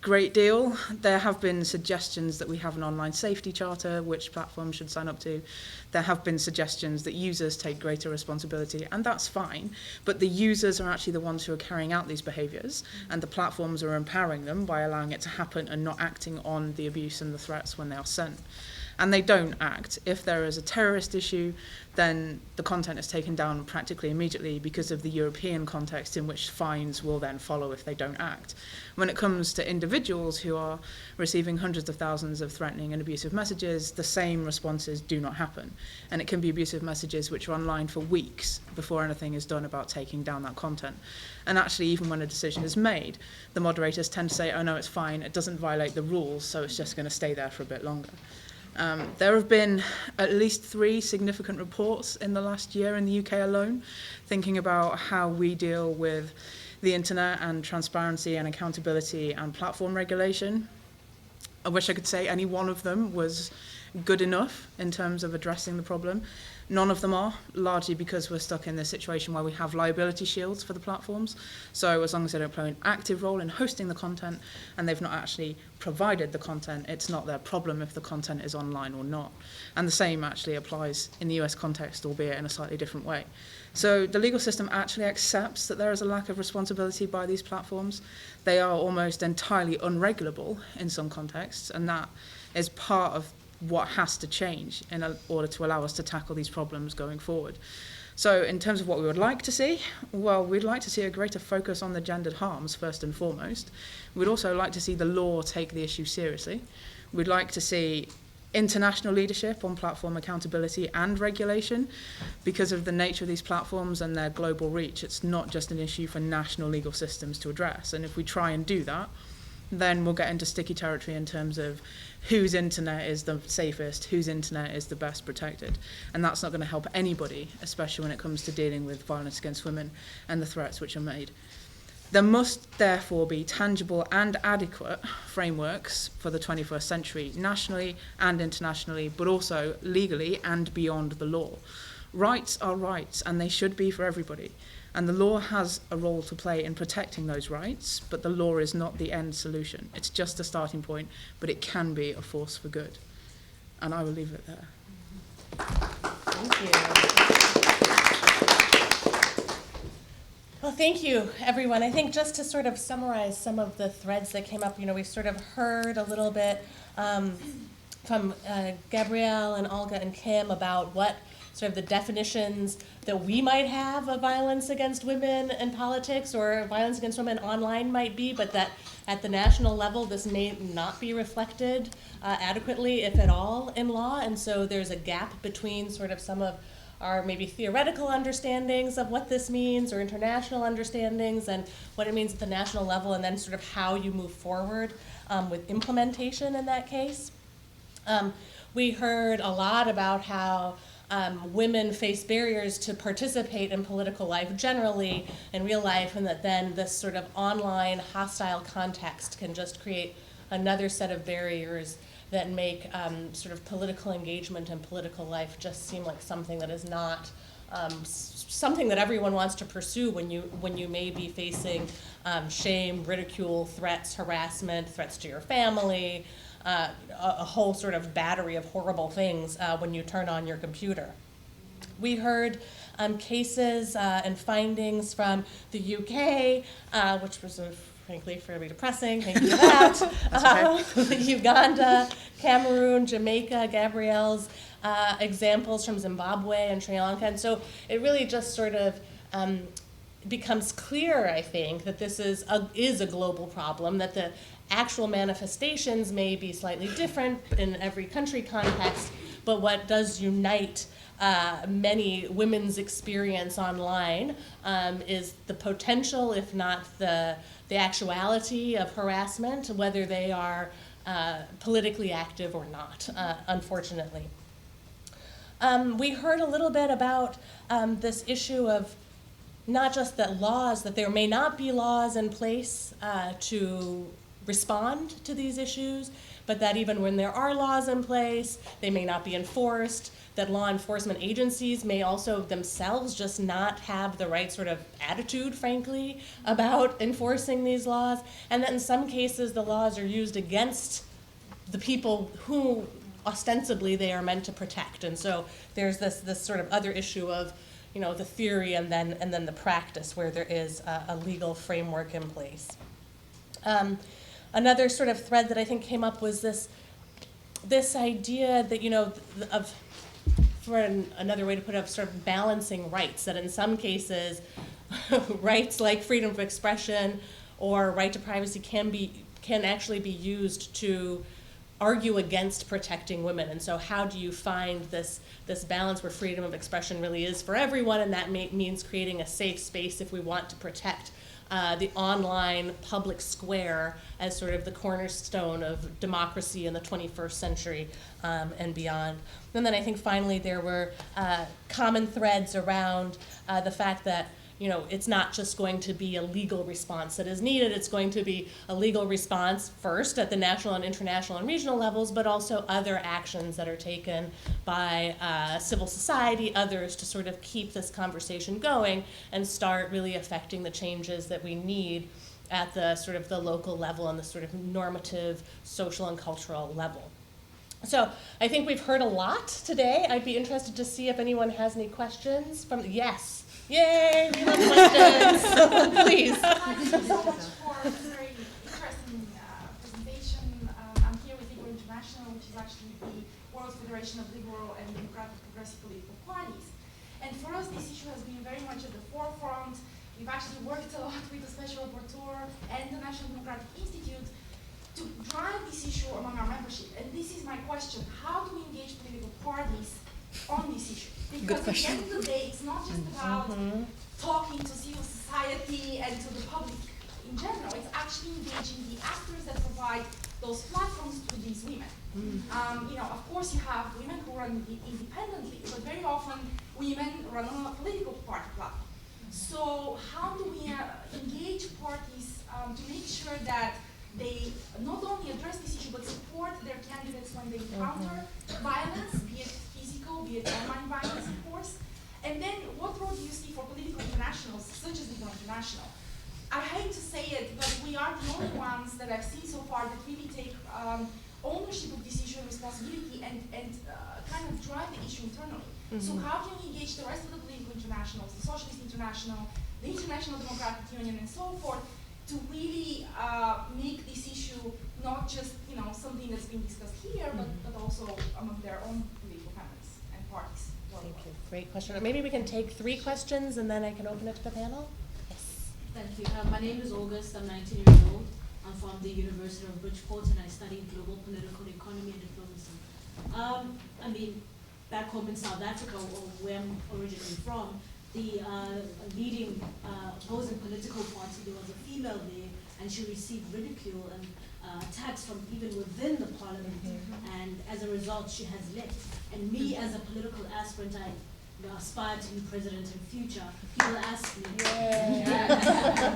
great deal. There have been suggestions that we have an online safety charter which platforms should sign up to. There have been suggestions that users take greater responsibility, and that's fine, but the users are actually the ones who are carrying out these behaviours, and the platforms are empowering them by allowing it to happen and not acting on the abuse and the threats when they are sent. And they don't act. If there is a terrorist issue, then the content is taken down practically immediately because of the European context in which fines will then follow if they don't act. When it comes to individuals who are receiving hundreds of thousands of threatening and abusive messages, the same responses do not happen. And it can be abusive messages which are online for weeks before anything is done about taking down that content. And actually, even when a decision is made, the moderators tend to say, oh no, it's fine, it doesn't violate the rules, so it's just going to stay there for a bit longer. There have been at least 3 significant reports in the last year in the UK alone, thinking about how we deal with the internet and transparency and accountability and platform regulation. I wish I could say any one of them was good enough in terms of addressing the problem. None of them are, largely because we're stuck in this situation where we have liability shields for the platforms. So as long as they don't play an active role in hosting the content and they've not actually provided the content, it's not their problem if the content is online or not. And the same actually applies in the US context, albeit in a slightly different way. So the legal system actually accepts that there is a lack of responsibility by these platforms. They are almost entirely unregulable in some contexts, and that is part of what has to change in order to allow us to tackle these problems going forward. So in terms of what we would like to see, well, we'd like to see a greater focus on the gendered harms first and foremost. We'd also like to see the law take the issue seriously. We'd like to see international leadership on platform accountability and regulation. Because of the nature of these platforms and their global reach, it's not just an issue for national legal systems to address. And if we try and do that, then we'll get into sticky territory in terms of whose internet is the safest, whose internet is the best protected. And that's not going to help anybody, especially when it comes to dealing with violence against women and the threats which are made. There must therefore be tangible and adequate frameworks for the 21st century, nationally and internationally, but also legally and beyond the law. Rights are rights, and they should be for everybody. And the law has a role to play in protecting those rights, but the law is not the end solution. It's just a starting point, but it can be a force for good. And I will leave it there. Thank you. Well, thank you, everyone. I think just to sort of summarize some of the threads that came up, we've sort of heard a little bit from Gabrielle and Olga and Kim about what sort of the definitions that we might have of violence against women in politics or violence against women online might be, but that at the national level this may not be reflected adequately, if at all, in law. And so there's a gap between sort of some of our maybe theoretical understandings of what this means or international understandings and what it means at the national level, and then sort of how you move forward with implementation in that case. We heard a lot about how women face barriers to participate in political life generally in real life, and that then this sort of online hostile context can just create another set of barriers that make sort of political engagement and political life just seem like something that is not something that everyone wants to pursue when you may be facing shame, ridicule, threats, harassment, threats to your family, a whole sort of battery of horrible things when you turn on your computer. We heard cases and findings from the UK, which was frankly fairly depressing, thank you for that. Uganda, Cameroon, Jamaica, Gabrielle's examples from Zimbabwe and Sri Lanka. And so it really just sort of becomes clear, I think, that this is a global problem, that the actual manifestations may be slightly different in every country context, but what does unite many women's experience online is the potential, if not the actuality of harassment, whether they are politically active or not, unfortunately. We heard a little bit about this issue of not just that there may not be laws in place to respond to these issues, but that even when there are laws in place, they may not be enforced, that law enforcement agencies may also themselves just not have the right sort of attitude, frankly, about enforcing these laws, and that in some cases the laws are used against the people who ostensibly they are meant to protect. And so there's this sort of other issue of, you know, the theory and then the practice where there is a legal framework in place. Another sort of thread that I think came up was this idea that, you know, another way to put it, of sort of balancing rights, that in some cases rights like freedom of expression or right to privacy can actually be used to argue against protecting women. And so how do you find this balance where freedom of expression really is for everyone, and that means creating a safe space if we want to protect the online public square as sort of the cornerstone of democracy in the 21st century and beyond. And then I think finally there were common threads around the fact that, you know, it's not just going to be a legal response that is needed, it's going to be a legal response first at the national and international and regional levels, but also other actions that are taken by civil society, others, to sort of keep this conversation going and start really affecting the changes that we need at the sort of the local level and the sort of normative social and cultural level. So I think we've heard a lot today. I'd be interested to see if anyone has any questions from, yes. Yay, we love questions. Please. Thank you so much for a very interesting presentation. I'm here with Liberal International, which is actually the World Federation of Liberal and Democratic Progressive Political Parties. And for us, this issue has been very much at the forefront. We've actually worked a lot with the Special Rapporteur and the National Democratic Institute to drive this issue among our membership. And this is my question: how do we engage political parties on this issue? Because at the end of the day, it's not just about talking to civil society and to the public in general. It's actually engaging the actors that provide those platforms to these women. You know, of course, you have women who run independently, but very often women run on a political party platform. So how do we engage parties to make sure that they not only address this issue, but support their candidates when they encounter violence, be it physical, be it online violence, of course? And then what role do you see for political internationals, such as Liberal International? I hate to say it, but we are the only ones that I've seen so far that really take ownership of this issue and responsibility and kind of drive the issue internally. So how can we engage the rest of the political internationals, the Socialist International, the International Democratic Union, and so forth, to really make this issue not just, you know, something that's being discussed here, but also among their own political families and parties. Thank you. Great question. Or maybe we can take 3 questions and then I can open it to the panel. Yes. Thank you. My name is August. I'm 19 years old. I'm from the University of Bridgeport, and I studied global political economy and diplomacy. I mean, back home in South Africa, or where I'm originally from, the leading opposing political party, there was a female there, and she received ridicule and attacks from even within the parliament, and as a result she has left. And me as a political aspirant, I aspire to be president in future.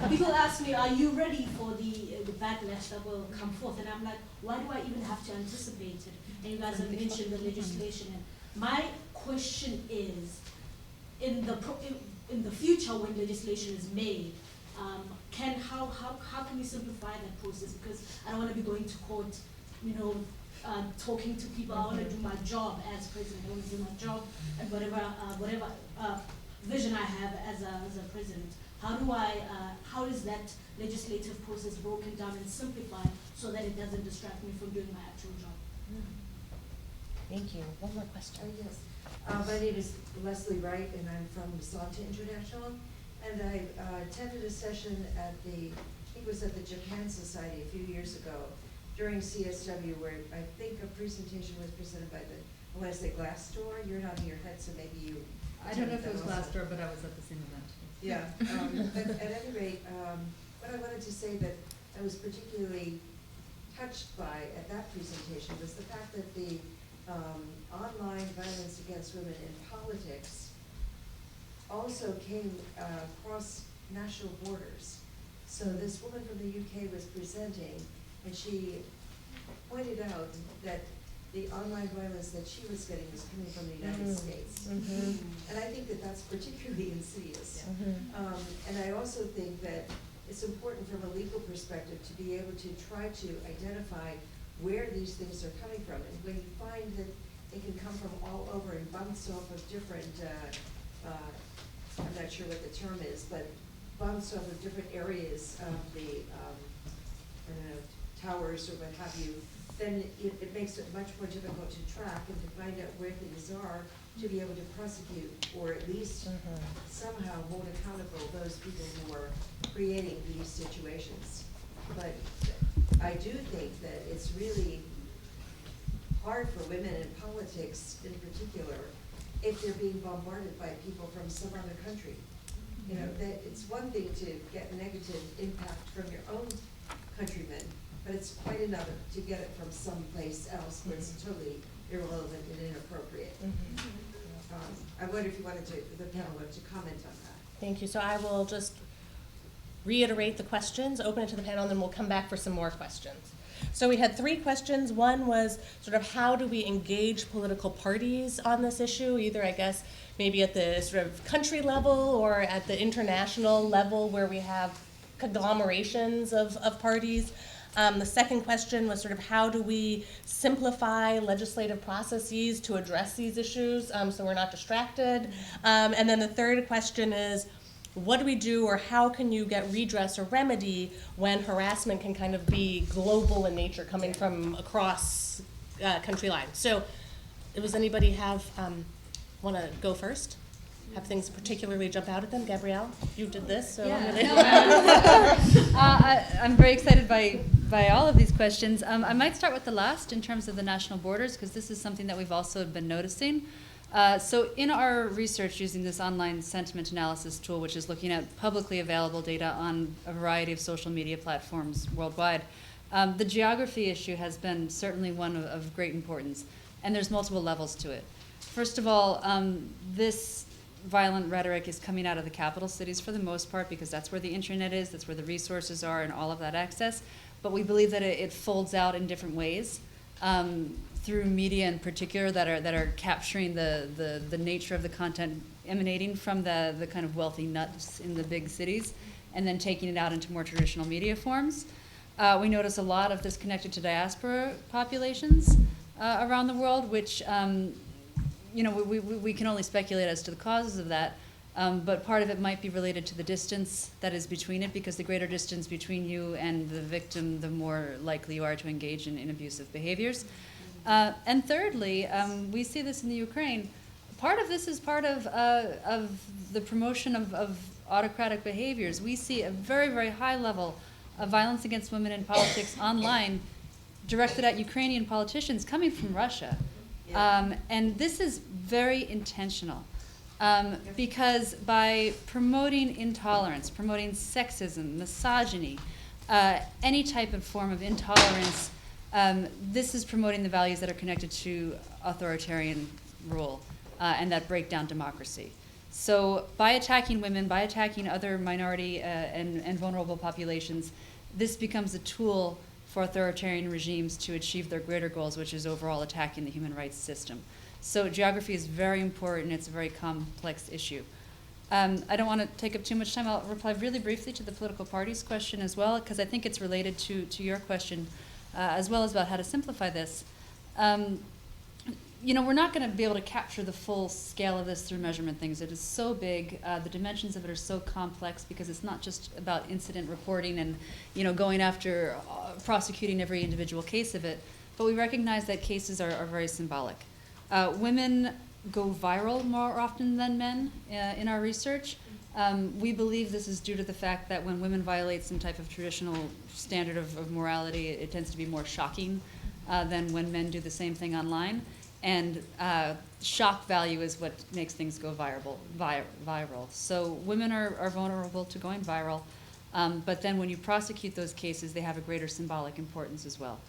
People ask me, are you ready for the backlash that will come forth? And I'm like, why do I even have to anticipate it? And you guys have mentioned the legislation. And my question is, in the future when legislation is made, how can we simplify that process? Because I don't want to be going to court, talking to people. I want to do my job as president. I want to do my job and whatever vision I have as a president. How is that legislative process broken down and simplified so that it doesn't distract me from doing my actual job? Thank you. One more question. Yes. My name is Leslie Wright, and I'm from Santa International. And I attended a session at I think it was at the Japan Society a few years ago during CSW, where I think a presentation was presented by I want to say Glassdoor. You're nodding your head, so maybe you. I don't know if it was also. Glassdoor, but I was at the same event. Yeah. But at any rate, what I wanted to say that I was particularly touched by at that presentation was the fact that the online violence against women in politics also came across national borders. So this woman from the UK was presenting, and she pointed out that the online violence that she was getting was coming from the United States. And I think that that's particularly insidious. And I also think that it's important from a legal perspective to be able to try to identify where these things are coming from. And when you find that it can come from all over and bounce off of different, I'm not sure what the term is, but bounce off of different areas of the towers or what have you, then it makes it much more difficult to track and to find out where things are, to be able to prosecute or at least somehow hold accountable those people who are creating these situations. But I do think that it's really hard for women in politics in particular if they're being bombarded by people from some other country. You know, that it's one thing to get negative impact from your own countrymen, but it's quite another to get it from someplace else where it's totally irrelevant and inappropriate. I wonder if you wanted the panel wanted to comment on that. Thank you. So I will just reiterate the questions, open it to the panel, and then we'll come back for some more questions. So we had 3 questions. One was sort of how do we engage political parties on this issue, either I guess maybe at the sort of country level or at the international level where we have conglomerations of parties. The second question was sort of how do we simplify legislative processes to address these issues so we're not distracted. And then the third question is, what do we do, or how can you get redress or remedy when harassment can kind of be global in nature, coming from across country lines? So does anybody want to go first? Have things particularly jump out at them? Gabrielle, you did this, so I'm gonna I'm very excited by all of these questions. I might start with the last in terms of the national borders, because this is something that we've also been noticing. So in our research using this online sentiment analysis tool, which is looking at publicly available data on a variety of social media platforms worldwide, the geography issue has been certainly one of great importance, and there's multiple levels to it. First of all, this violent rhetoric is coming out of the capital cities for the most part, because that's where the internet is, that's where the resources are and all of that access. But we believe that it folds out in different ways. Through media in particular that are capturing the nature of the content emanating from the kind of wealthy nuts in the big cities, and then taking it out into more traditional media forms. We notice a lot of this connected to diaspora populations around the world, which we can only speculate as to the causes of that, but part of it might be related to the distance that is between it, because the greater distance between you and the victim, the more likely you are to engage in abusive behaviors. And thirdly, we see this in the Ukraine. Part of this is part of the promotion of autocratic behaviors. We see a very, very high level of violence against women in politics online directed at Ukrainian politicians coming from Russia. And this is very intentional because by promoting intolerance, promoting sexism, misogyny, any type of form of intolerance, this is promoting the values that are connected to authoritarian rule and that break down democracy. So by attacking women, by attacking other minority and vulnerable populations, this becomes a tool for authoritarian regimes to achieve their greater goals, which is overall attacking the human rights system. So geography is very important. It's a very complex issue. I don't want to take up too much time. I'll reply really briefly to the political parties question as well, because I think it's related to your question, as well as about how to simplify this. You know, we're not going to be able to capture the full scale of this through measurement things. It is so big. The dimensions of it are so complex because it's not just about incident reporting and, you know, going after prosecuting every individual case of it. But we recognize that cases are very symbolic. Women go viral more often than men in our research. We believe this is due to the fact that when women violate some type of traditional standard of morality, it tends to be more shocking than when men do the same thing online. And shock value is what makes things go viral. So women are vulnerable to going viral, but then when you prosecute those cases, they have a greater symbolic importance as well.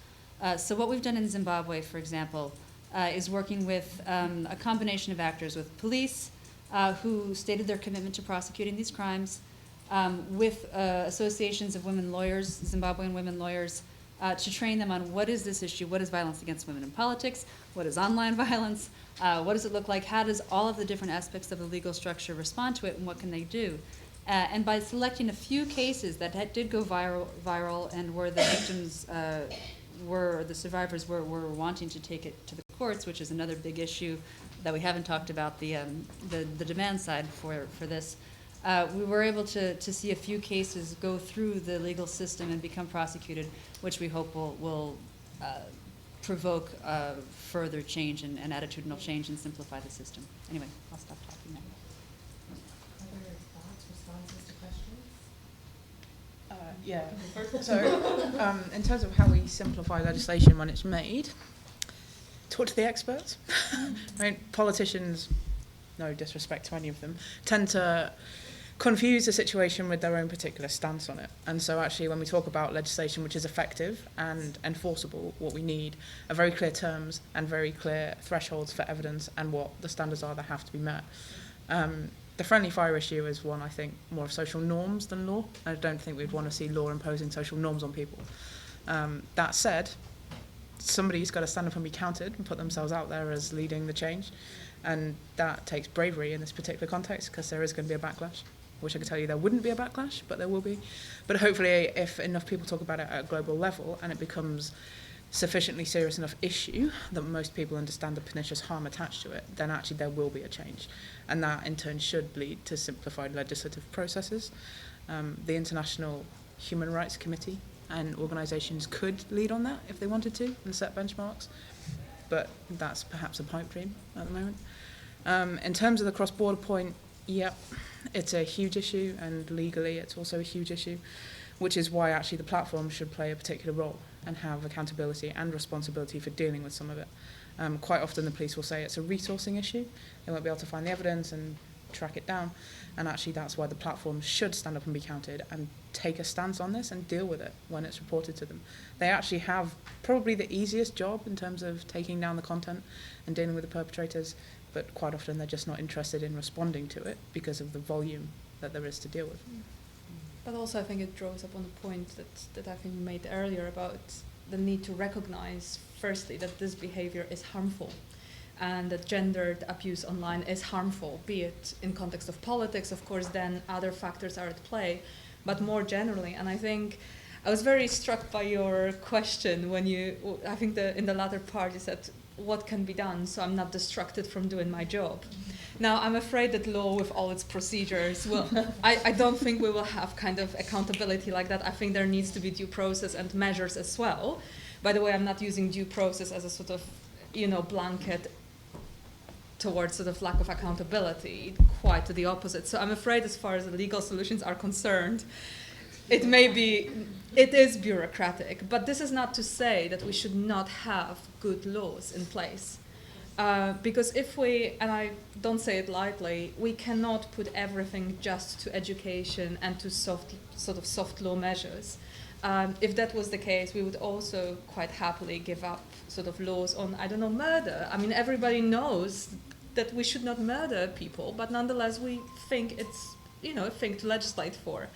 So what we've done in Zimbabwe, for example, is working with a combination of actors, with police who stated their commitment to prosecuting these crimes, with associations of women lawyers, Zimbabwean women lawyers, to train them on what is this issue, what is violence against women in politics, what is online violence, what does it look like, how does all of the different aspects of the legal structure respond to it, and what can they do. And by selecting a few cases that did go viral and where the victims the survivors were wanting to take it to the courts, which is another big issue that we haven't talked about, the demand side for this. We were able to see a few cases go through the legal system and become prosecuted, which we hope will provoke further change and attitudinal change and simplify the system. Anyway, I'll stop talking now. Other thoughts, responses to questions? Yeah. So, in terms of how we simplify legislation when it's made, talk to the experts. I mean, politicians, no disrespect to any of them, tend to confuse the situation with their own particular stance on it. And so actually when we talk about legislation which is effective and enforceable, what we need are very clear terms and very clear thresholds for evidence and what the standards are that have to be met. The friendly fire issue is one, I think, more of social norms than law. I don't think we'd want to see law imposing social norms on people. That said, somebody's got to stand up and be counted and put themselves out there as leading the change. And that takes bravery in this particular context because there is going to be a backlash. I wish I could tell you there wouldn't be a backlash, but there will be. But hopefully if enough people talk about it at a global level and it becomes sufficiently serious enough issue that most people understand the pernicious harm attached to it, then actually there will be a change. And that in turn should lead to simplified legislative processes. The International Human Rights Committee and organisations could lead on that if they wanted to and set benchmarks. But that's perhaps a pipe dream at the moment. In terms of the cross-border point, yep, it's a huge issue, and legally it's also a huge issue, which is why actually the platform should play a particular role and have accountability and responsibility for dealing with some of it. Quite often the police will say it's a resourcing issue. They won't be able to find the evidence and track it down, and actually that's why the platform should stand up and be counted and take a stance on this and deal with it when it's reported to them. They actually have probably the easiest job in terms of taking down the content and dealing with the perpetrators, but quite often they're just not interested in responding to it because of the volume that there is to deal with. But also I think it draws up on the point that I think you made earlier about the need to recognize, firstly, that this behavior is harmful and that gendered abuse online is harmful, be it in context of politics, of course, then other factors are at play, but more generally. And I think I was very struck by your question when I think in the latter part you said, what can be done so I'm not distracted from doing my job? Now, I'm afraid that law with all its procedures I don't think we will have kind of accountability like that. I think there needs to be due process and measures as well. By the way, I'm not using due process as a sort of, blanket towards sort of lack of accountability, quite to the opposite. So I'm afraid as far as the legal solutions are concerned, it is bureaucratic, but this is not to say that we should not have good laws in place. Because if we, and I don't say it lightly, we cannot put everything just to education and to soft law measures. If that was the case, we would also quite happily give up sort of laws on, I don't know, murder. I mean, everybody knows that we should not murder people, but nonetheless we think it's, you know, a thing to legislate for.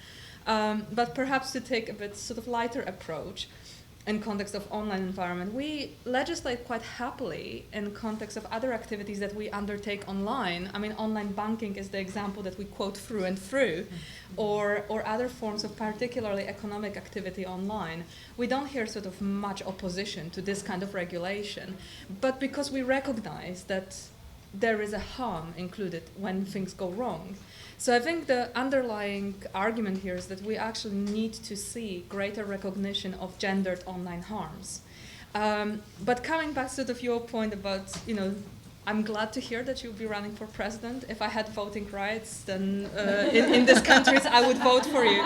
But perhaps to take a bit sort of lighter approach in context of online environment, we legislate quite happily in context of other activities that we undertake online. I mean, online banking is the example that we quote through and through, or other forms of particularly economic activity online. We don't hear sort of much opposition to this kind of regulation, but because we recognize that there is a harm included when things go wrong. So I think the underlying argument here is that we actually need to see greater recognition of gendered online harms. But coming back to your point about, you know, I'm glad to hear that you'll be running for president. If I had voting rights, then in these countries I would vote for you.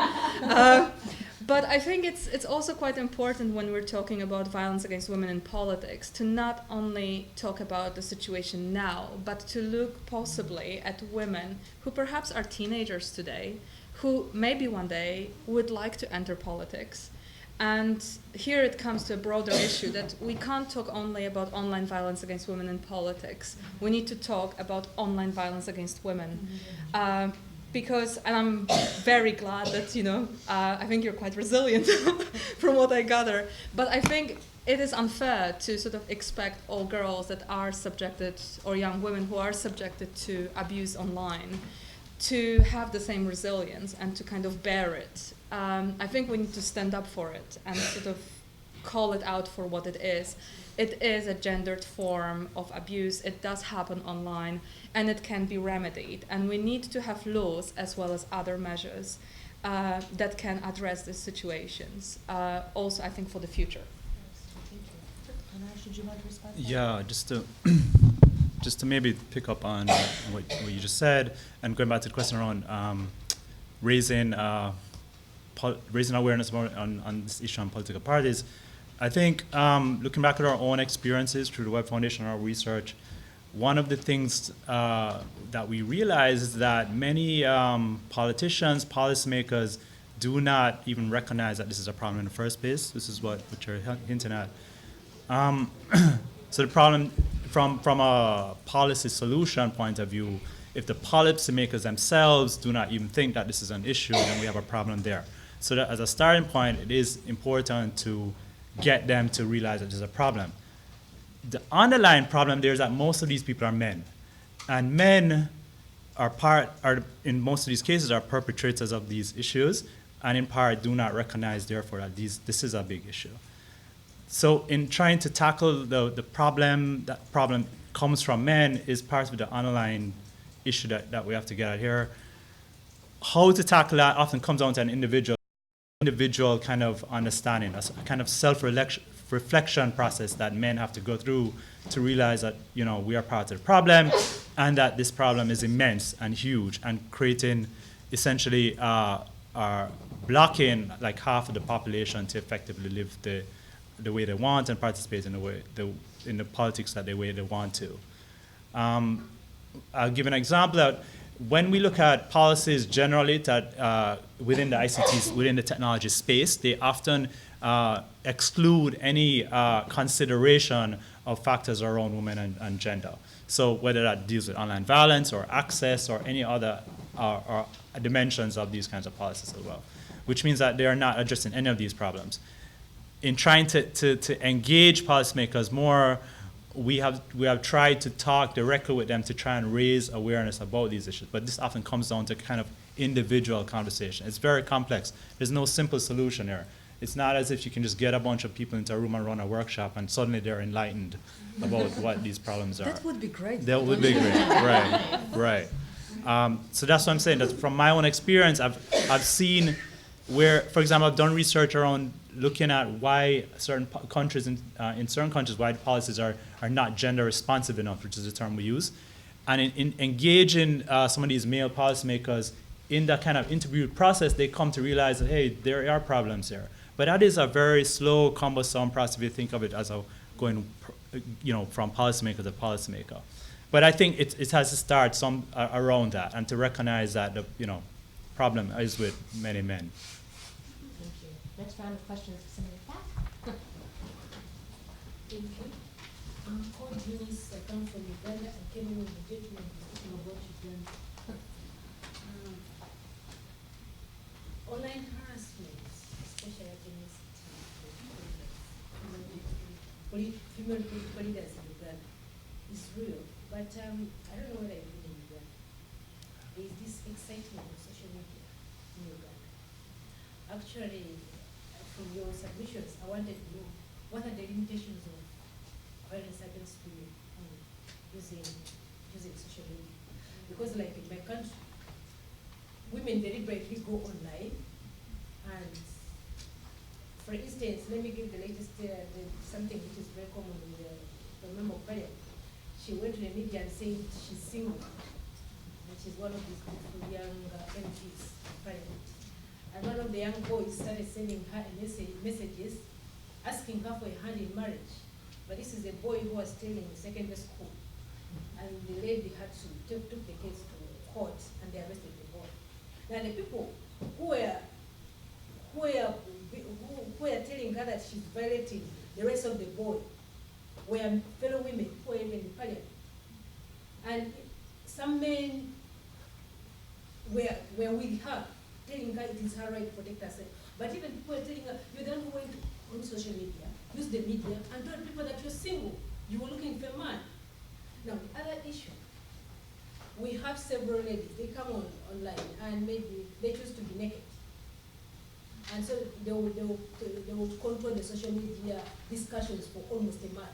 But I think it's also quite important when we're talking about violence against women in politics to not only talk about the situation now, but to look possibly at women who perhaps are teenagers today, who maybe one day would like to enter politics. And here it comes to a broader issue that we can't talk only about online violence against women in politics. We need to talk about online violence against women. Because, and I'm very glad that, you know, I think you're quite resilient from what I gather, but I think it is unfair to sort of expect all girls that are subjected, or young women who are subjected to abuse online, to have the same resilience and to kind of bear it. I think we need to stand up for it and sort of call it out for what it is. It is a gendered form of abuse. It does happen online, and it can be remedied. And we need to have laws as well as other measures that can address these situations. Also, I think for the future. Anash, did you want to respond? Yeah, just to maybe pick up on what you just said, and going back to the question around raising awareness more on this issue on political parties. I think looking back at our own experiences through the Web Foundation and our research, one of the things that we realize is that many politicians, policymakers do not even recognize that this is a problem in the first place. This is what you're hinting at. So the problem from a policy solution point of view, if the policymakers themselves do not even think that this is an issue, then we have a problem there. So that as a starting point, it is important to get them to realize that there's a problem. The underlying problem there is that most of these people are men. And men are in most of these cases, are perpetrators of these issues, and in part do not recognize, therefore, that this is a big issue. So in trying to tackle the problem, that problem comes from men is part of the underlying issue that we have to get at here. How to tackle that often comes down to an individual kind of understanding, a kind of self-reflection process that men have to go through to realize that, you know, we are part of the problem and that this problem is immense and huge and creating essentially blocking like half of the population to effectively live the way they want and participate in the politics that the way they want to. I'll give an example that when we look at policies generally that within the ICTs, within the technology space, they often exclude any consideration of factors around women and gender. So whether that deals with online violence or access or any other or dimensions of these kinds of policies as well, which means that they are not addressing any of these problems. In trying to engage policymakers more, we have tried to talk directly with them to try and raise awareness about these issues, but this often comes down to kind of individual conversation. It's very complex. There's no simple solution here. It's not as if you can just get a bunch of people into a room and run a workshop and suddenly they're enlightened about what these problems are. That would be great. That would be great, right. So that's what I'm saying. That from my own experience, I've seen where, for example, I've done research around looking at why certain countries, in certain countries, why the policies are not gender responsive enough, which is the term we use. And in engaging some of these male policymakers in that kind of interview process, they come to realize that, hey, there are problems here. But that is a very slow, cumbersome process if you think of it as a going, from policymaker to policymaker. But I think it has to start around that and to recognize that the problem is with many men. Thank you. next round of questions for somebody back. Thank you. I'm called Eunice, I come from Uganda, I came in with the gentleman talking about Uganda. Online harassment, especially against female political leaders in Uganda, is real, but I don't know what I mean in Uganda. There is this excitement on social media in Uganda. Actually, from your submissions, I wanted to know what are the limitations of violence against women using social media. Because like in my country, women deliberately go online and, for instance, let me give the latest, something which is very common in the member of Parliament. She went to the media and said she's single, and she's one of these beautiful young MPs of Parliament. And one of the young boys started sending her messages asking her for a hand in marriage. But this is a boy who was still in secondary school. And the lady had to took the case to court and they arrested the boy. Now the people who were telling her that she's violating the rights of the boy were fellow women who were even in Parliament. And some men were with her, telling her it is her right to protect herself. But even people were telling her, you're the one who went on social media, use the media, and told people that you're single, you were looking for a man. Now, the other issue, we have several ladies, they come online and maybe they choose to be naked. And so they will control the social media discussions for almost a month.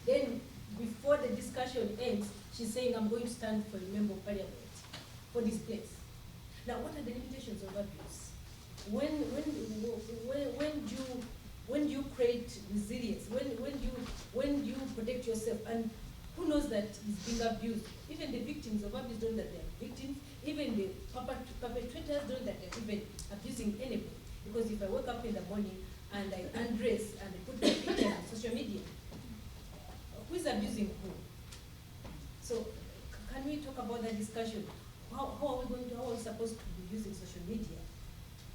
Then, before the discussion ends, she's saying, I'm going to stand for a member of Parliament for this place. Now, what are the limitations of abuse? When you create resilience, when you protect yourself, and who knows that it's being abused? Even the victims of abuse don't know that they're victims. Even the perpetrators don't know that they're even abusing anybody. Because if I wake up in the morning and I undress and I put my picture on social media, who is abusing who? So can we talk about that discussion? How are we supposed to be using social media?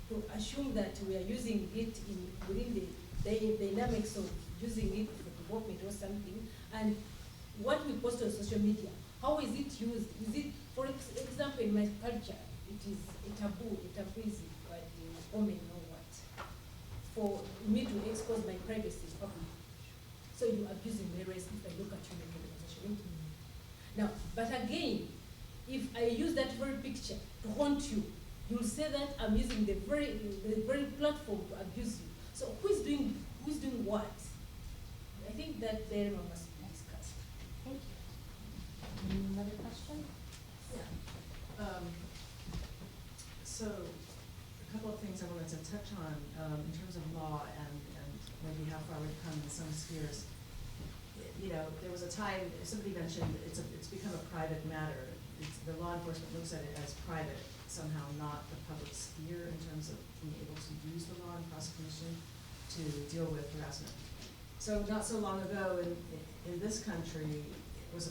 To assume that we are using it within the dynamics of using it for development or something, and what we post on social media, how is it used? Is it, for example, in my culture, it is a taboo, taboo by the women or what, for me to expose my privacy publicly. So you're abusing my rights if I look at you naked on social media. Now, but again, if I use that very picture to haunt you, you'll say that I'm using the very platform to abuse you. So who's doing what? I think that there must be discussed. Thank you. Another question? Yeah. So a couple of things I wanted to touch on in terms of law and maybe how far we've come in some spheres. You know, there was a time, somebody mentioned it's become a private matter. The law enforcement looks at it as private, somehow not the public sphere in terms of being able to use the law in prosecution to deal with harassment. So not so long ago in this country, it was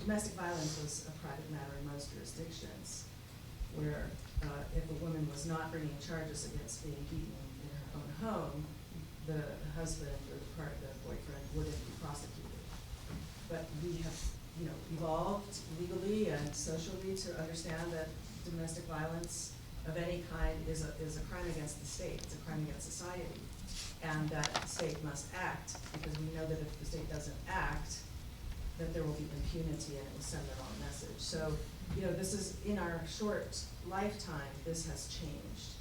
domestic violence was a private matter in most jurisdictions, where if a woman was not bringing charges against being beaten in her own home, the husband or the boyfriend wouldn't be prosecuted. But we have, evolved legally and socially to understand that domestic violence of any kind is a crime against the state. It's a crime against society, and that the state must act, because we know that if the state doesn't act, that there will be impunity and it will send the wrong message. So, this is in our short lifetime. This has changed.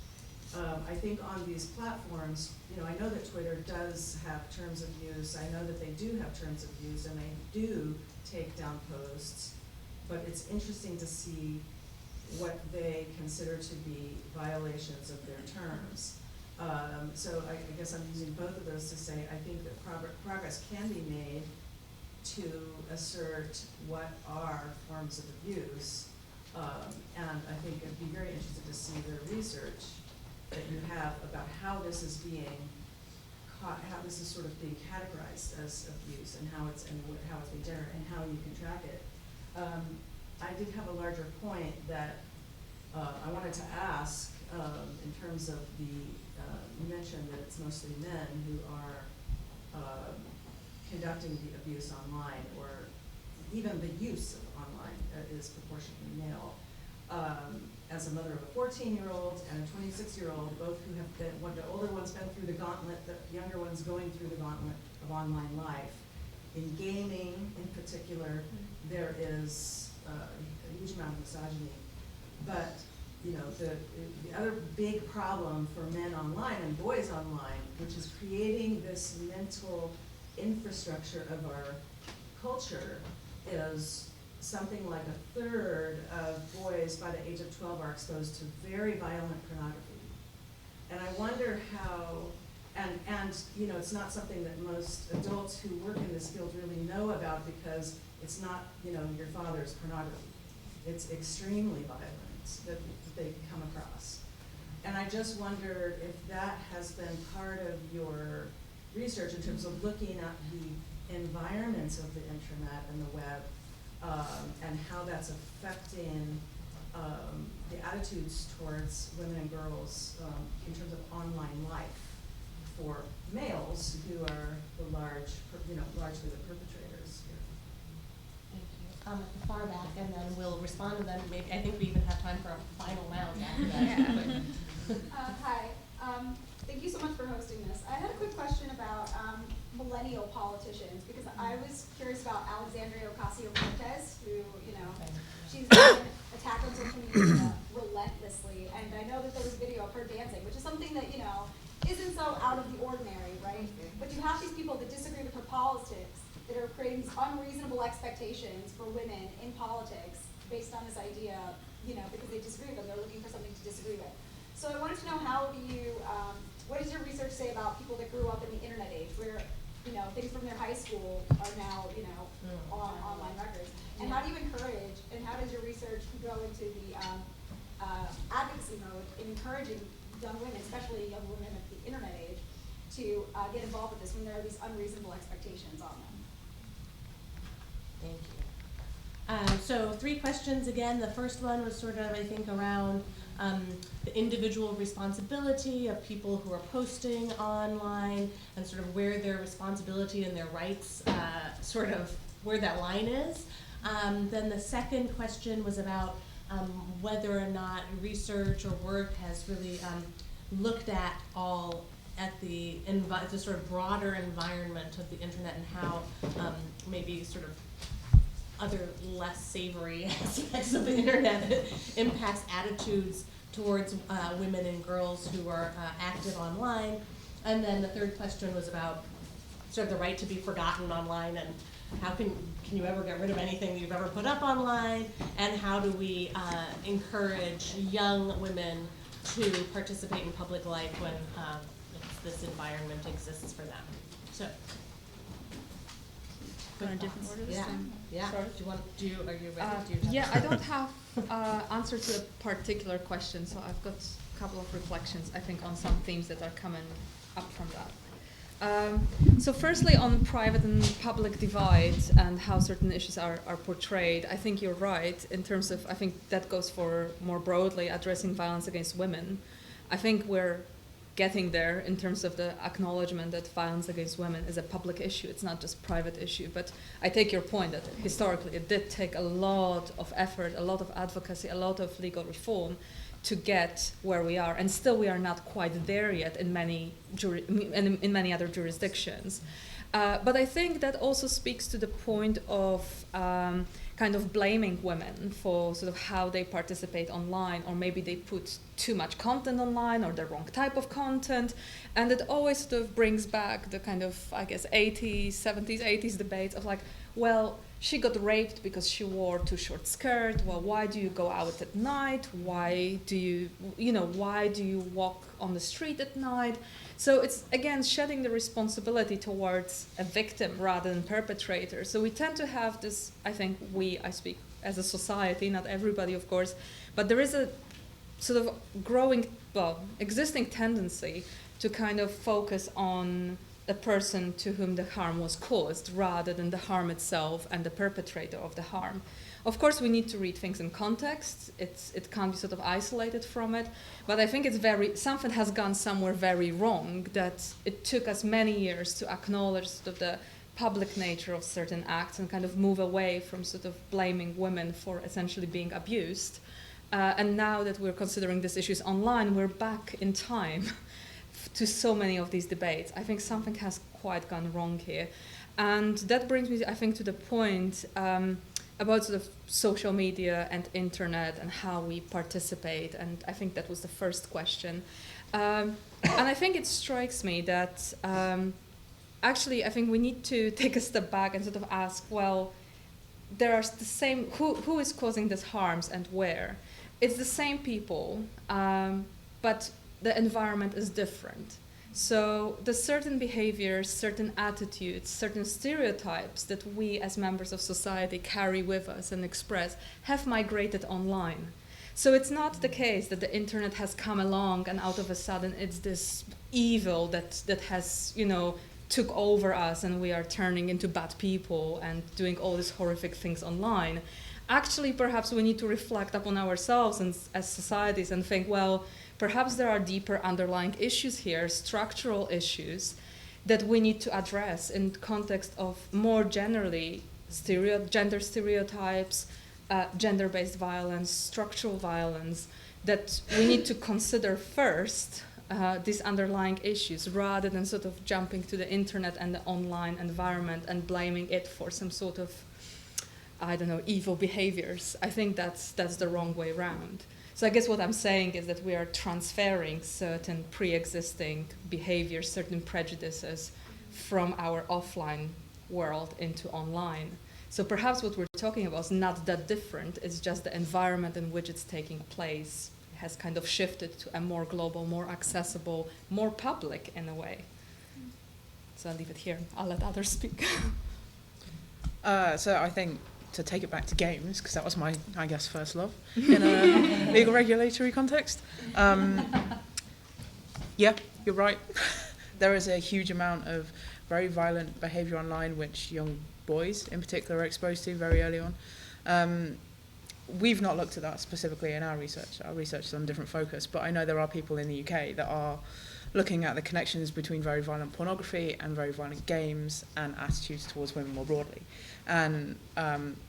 I think on these platforms, I know that Twitter does have terms of use. I know that they do have terms of use, and they do take down posts. But it's interesting to see what they consider to be violations of their terms. So I guess I'm using both of those to say I think that progress can be made to assert what are forms of abuse. And I think I'd be very interested to see the research that you have about how this is being caught, how this is sort of being categorized as abuse, and how it's being generated, and how you can track it. I did have a larger point that I wanted to ask in terms of the, you mentioned that it's mostly men who are conducting the abuse online, or even the use of online is proportionately male. As a mother of a 14-year-old and a 26-year-old, both who have been, the older one's been through the gauntlet, the younger one's going through the gauntlet of online life. In gaming, in particular, there is a huge amount of misogyny. But you know, the other big problem for men online and boys online, which is creating this mental infrastructure of our culture, is something like 1/3 of boys by the age of 12 are exposed to very violent pornography. And I wonder how, and you know, it's not something that most adults who work in this field really know about, because it's not, you know, your father's pornography. It's extremely violent that they come across. And I just wonder if that has been part of your research in terms of looking at the environments of the internet and the web, and how that's affecting the attitudes towards women and girls in terms of online life for males who are the largely the perpetrators here. Thank you. At the far back, and then we'll respond, and then maybe, I think we even have time for a final round after that. Hi. Thank you so much for hosting this. I had a quick question about millennial politicians, because I was curious about Alexandria Ocasio-Cortez, who, you know, she's been attacked on social media relentlessly, and I know that there was a video of her dancing, which is something that, you know, isn't so out of the ordinary, right? But you have these people that disagree with her politics, that are creating these unreasonable expectations for women in politics based on this idea, you know, because they disagree with them, they're looking for something to disagree with. So I wanted to know, how do you, what does your research say about people that grew up in the internet age, where, you know, things from their high school are now, you know, on online records? And how do you encourage, and how does your research go into the advocacy mode in encouraging young women, especially young women at the internet age, to get involved with this when there are these unreasonable expectations on them? Thank you. So 3 questions again. The first one was sort of, I think, around the individual responsibility of people who are posting online, and sort of where their responsibility and their rights, sort of where that line is. Then the second question was about whether or not research or work has really looked at the sort of broader environment of the internet, and how maybe sort of other less savory aspects of the internet impacts attitudes towards women and girls who are active online. And then the third question was about sort of the right to be forgotten online, and how can you ever get rid of anything you've ever put up online, and how do we encourage young women to participate in public life when this environment exists for them. So. Go in a different order this time? Yeah. Sorry. Are you ready? Do you have Yeah, I don't have answer to a particular question, so I've got a couple of reflections, I think, on some themes that are coming up from that. So firstly, on private and public divide and how certain issues are portrayed, I think you're right in terms of, I think that goes for more broadly addressing violence against women. I think we're getting there in terms of the acknowledgement that violence against women is a public issue. It's not just a private issue. But I take your point that historically it did take a lot of effort, a lot of advocacy, a lot of legal reform to get where we are. And still we are not quite there yet in many other jurisdictions. But I think that also speaks to the point of kind of blaming women for sort of how they participate online, or maybe they put too much content online or the wrong type of content. And it always sort of brings back the kind of, I guess, 80s, 70s, 80s debates of like, well, she got raped because she wore too short skirt. Well, why do you go out at night? Why do you walk on the street at night? So it's, again, shedding the responsibility towards a victim rather than perpetrator. So we tend to have this, I think I speak as a society, not everybody, of course, but there is a sort of existing tendency to kind of focus on the person to whom the harm was caused rather than the harm itself and the perpetrator of the harm. Of course, we need to read things in context. It can't be sort of isolated from it. But I think something has gone somewhere very wrong, that it took us many years to acknowledge sort of the public nature of certain acts and kind of move away from sort of blaming women for essentially being abused. And now that we're considering these issues online, we're back in time to so many of these debates. I think something has quite gone wrong here. And that brings me, I think, to the point about sort of social media and internet and how we participate. And I think that was the first question. And I think it strikes me that actually I think we need to take a step back and sort of ask, well, there are the same, who is causing these harms and where? It's the same people, but the environment is different. So the certain behaviors, certain attitudes, certain stereotypes that we as members of society carry with us and express have migrated online. So it's not the case that the internet has come along and out of a sudden it's this evil that has, took over us and we are turning into bad people and doing all these horrific things online. Actually, perhaps we need to reflect upon ourselves and as societies and think, well, perhaps there are deeper underlying issues here, structural issues, that we need to address in context of more generally gender stereotypes, gender-based violence, structural violence, that we need to consider first these underlying issues rather than sort of jumping to the internet and the online environment and blaming it for some sort of, evil behaviors. I think that's the wrong way around. So I guess what I'm saying is that we are transferring certain pre-existing behaviors, certain prejudices from our offline world into online. So perhaps what we're talking about is not that different, it's just the environment in which it's taking place has kind of shifted to a more global, more accessible, more public in a way. So I'll leave it here. I'll let others speak. So I think to take it back to games, because that was my, first love in a legal regulatory context. Yeah, you're right. There is a huge amount of very violent behaviour online, which young boys in particular are exposed to very early on. We've not looked at that specifically in our research. Our research is on a different focus, but I know there are people in the UK that are looking at the connections between very violent pornography and very violent games and attitudes towards women more broadly. And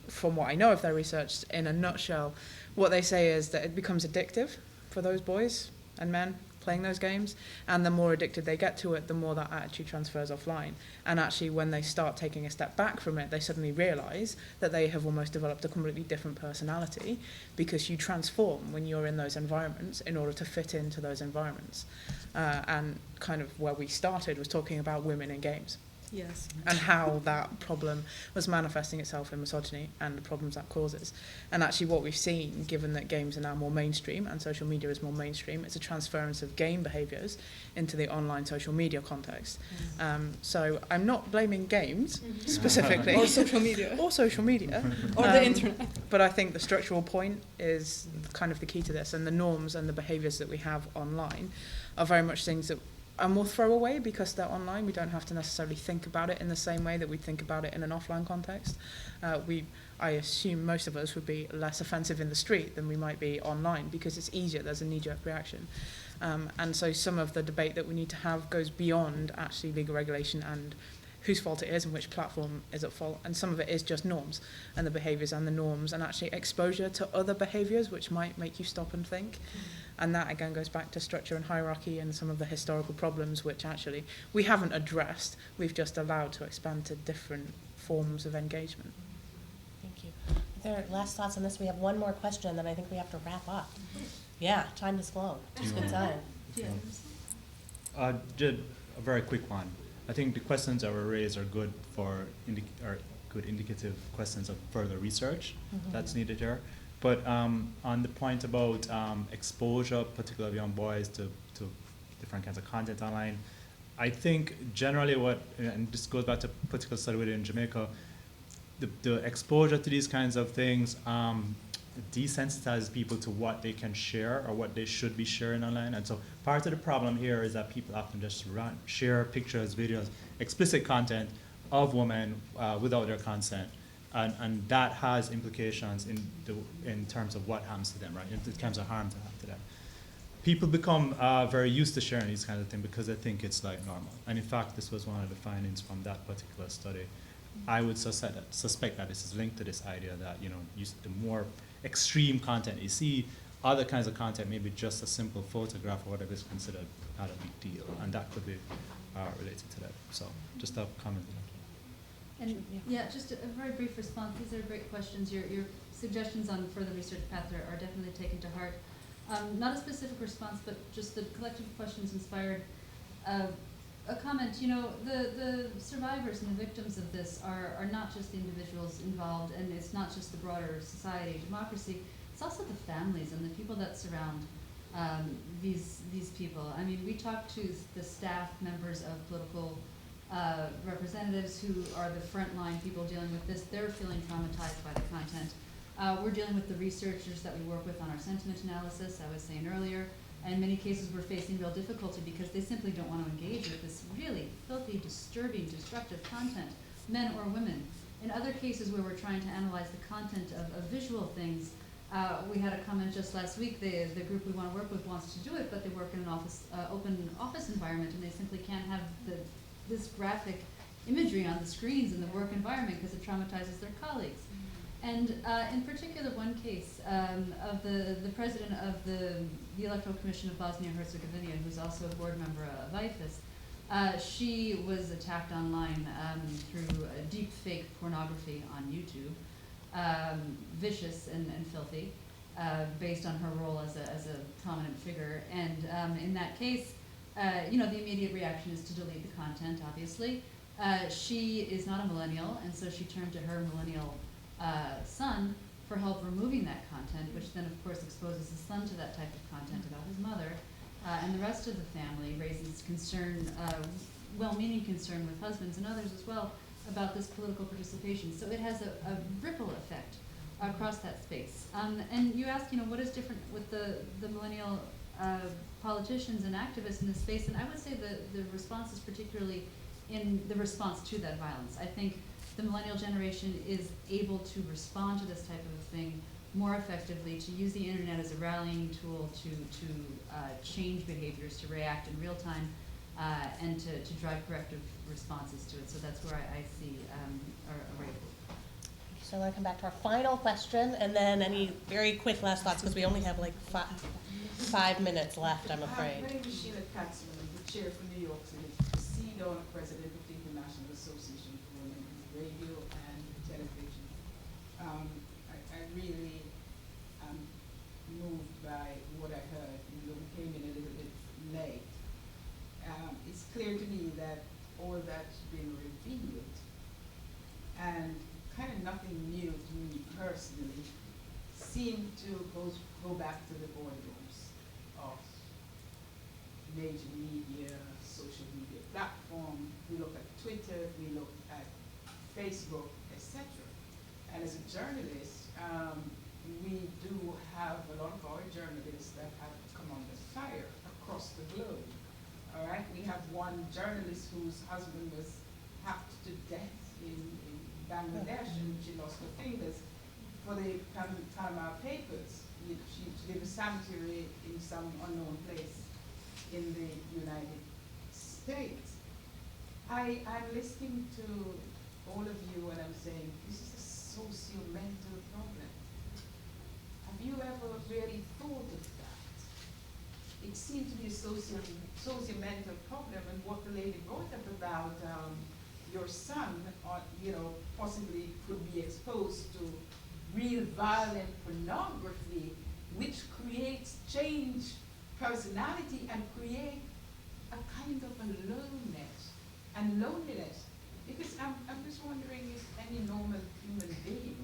from what I know of their research, in a nutshell, what they say is that it becomes addictive for those boys and men playing those games, and the more addicted they get to it, the more that attitude transfers offline. And actually, when they start taking a step back from it, they suddenly realise that they have almost developed a completely different personality, because you transform when you're in those environments in order to fit into those environments. And kind of where we started was talking about women in games. Yes. And how that problem was manifesting itself in misogyny and the problems that causes. And actually what we've seen, given that games are now more mainstream and social media is more mainstream, it's a transference of game behaviours into the online social media context. So I'm not blaming games specifically. Or social media. Or social media. Or the internet. But I think the structural point is kind of the key to this, and the norms and the behaviours that we have online are very much things that are more throwaway because they're online. We don't have to necessarily think about it in the same way that we think about it in an offline context. I assume most of us would be less offensive in the street than we might be online because it's easier, there's a knee-jerk reaction. And so some of the debate that we need to have goes beyond actually legal regulation and whose fault it is and which platform is at fault. And some of it is just norms and the behaviours and the norms and actually exposure to other behaviours which might make you stop and think. And that again goes back to structure and hierarchy and some of the historical problems which actually we haven't addressed, we've just allowed to expand to different forms of engagement. Thank you. Are there last thoughts on this? We have one more question, then I think we have to wrap up. Yeah, time has flown. It's good time. Just a very quick one. I think the questions that were raised are good for good indicative questions of further research that's needed here. But on the point about exposure, particularly of young boys, to different kinds of content online, I think generally and this goes back to a particular study we did in Jamaica, the exposure to these kinds of things desensitizes people to what they can share or what they should be sharing online. And so part of the problem here is that people often just share pictures, videos, explicit content of women without their consent. And that has implications in terms of what happens to them, right? In terms of harm to them. People become very used to sharing these kinds of things because they think it's like normal. And in fact, this was one of the findings from that particular study. I would suspect that this is linked to this idea that, you know, the more extreme content you see, other kinds of content, maybe just a simple photograph or whatever, is considered not a big deal. And that could be related to that. So just a comment. And yeah, just a very brief response. These are great questions. Your suggestions on further research paths are definitely taken to heart. Not a specific response, but just the collective questions inspired a comment. You know, the survivors and the victims of this are not just the individuals involved, and it's not just the broader society, democracy. It's also the families and the people that surround these people. I mean, we talk to the staff members of political representatives who are the frontline people dealing with this. They're feeling traumatized by the content. We're dealing with the researchers that we work with on our sentiment analysis, I was saying earlier. And in many cases, we're facing real difficulty because they simply don't want to engage with this really filthy, disturbing, destructive content, men or women. In other cases where we're trying to analyze the content of visual things, we had a comment just last week. The group we want to work with wants to do it, but they work in an open office environment, and they simply can't have this graphic imagery on the screens in the work environment because it traumatizes their colleagues. And in particular, one case of the president of the Electoral Commission of Bosnia-Herzegovina, who's also a board member of IFES, she was attacked online through deep fake pornography on YouTube, vicious and filthy, based on her role as a prominent figure. And in that case, you know, the immediate reaction is to delete the content, obviously. She is not a millennial, and so she turned to her millennial son for help removing that content, which then, of course, exposes the son to that type of content about his mother. And the rest of the family raises concern, well-meaning concern with husbands and others as well, about this political participation. So it has a ripple effect across that space. And you asked, you know, what is different with the millennial politicians and activists in this space? And I would say the response is particularly in the response to that violence. I think the millennial generation is able to respond to this type of a thing more effectively, to use the internet as a rallying tool to change behaviors, to react in real time, and to drive corrective responses to it. So that's where I see a rate. So I want to come back to our final question, and then any very quick last thoughts, because we only have like 5 minutes left, I'm afraid. My name is Sheila Katzman, the chair for New York City, the CDON president of the International Association for Women in Radio and Television. I really am moved by what I heard, even though we came in a little bit late. It's clear to me that all that's been revealed, and kind of nothing new to me personally, seem to go back to the boardrooms of major media, social media platform. We look at Twitter, we look at Facebook, etc. And as a journalist, we do have a lot of our journalists that have come under fire across the globe. All right, we have one journalist whose husband was hacked to death in Bangladesh, and she lost her fingers for the Panama Papers. She lived a sanctuary in some unknown place in the United States. I'm listening to all of you, and I'm saying, this is a socio-mental problem. Have you ever really thought of that? It seemed to be a socio-mental problem, and what the lady brought up about your son, you know, possibly could be exposed to real violent pornography, which creates change personality and create a kind of a loneliness. Because I'm just wondering if any normal human being,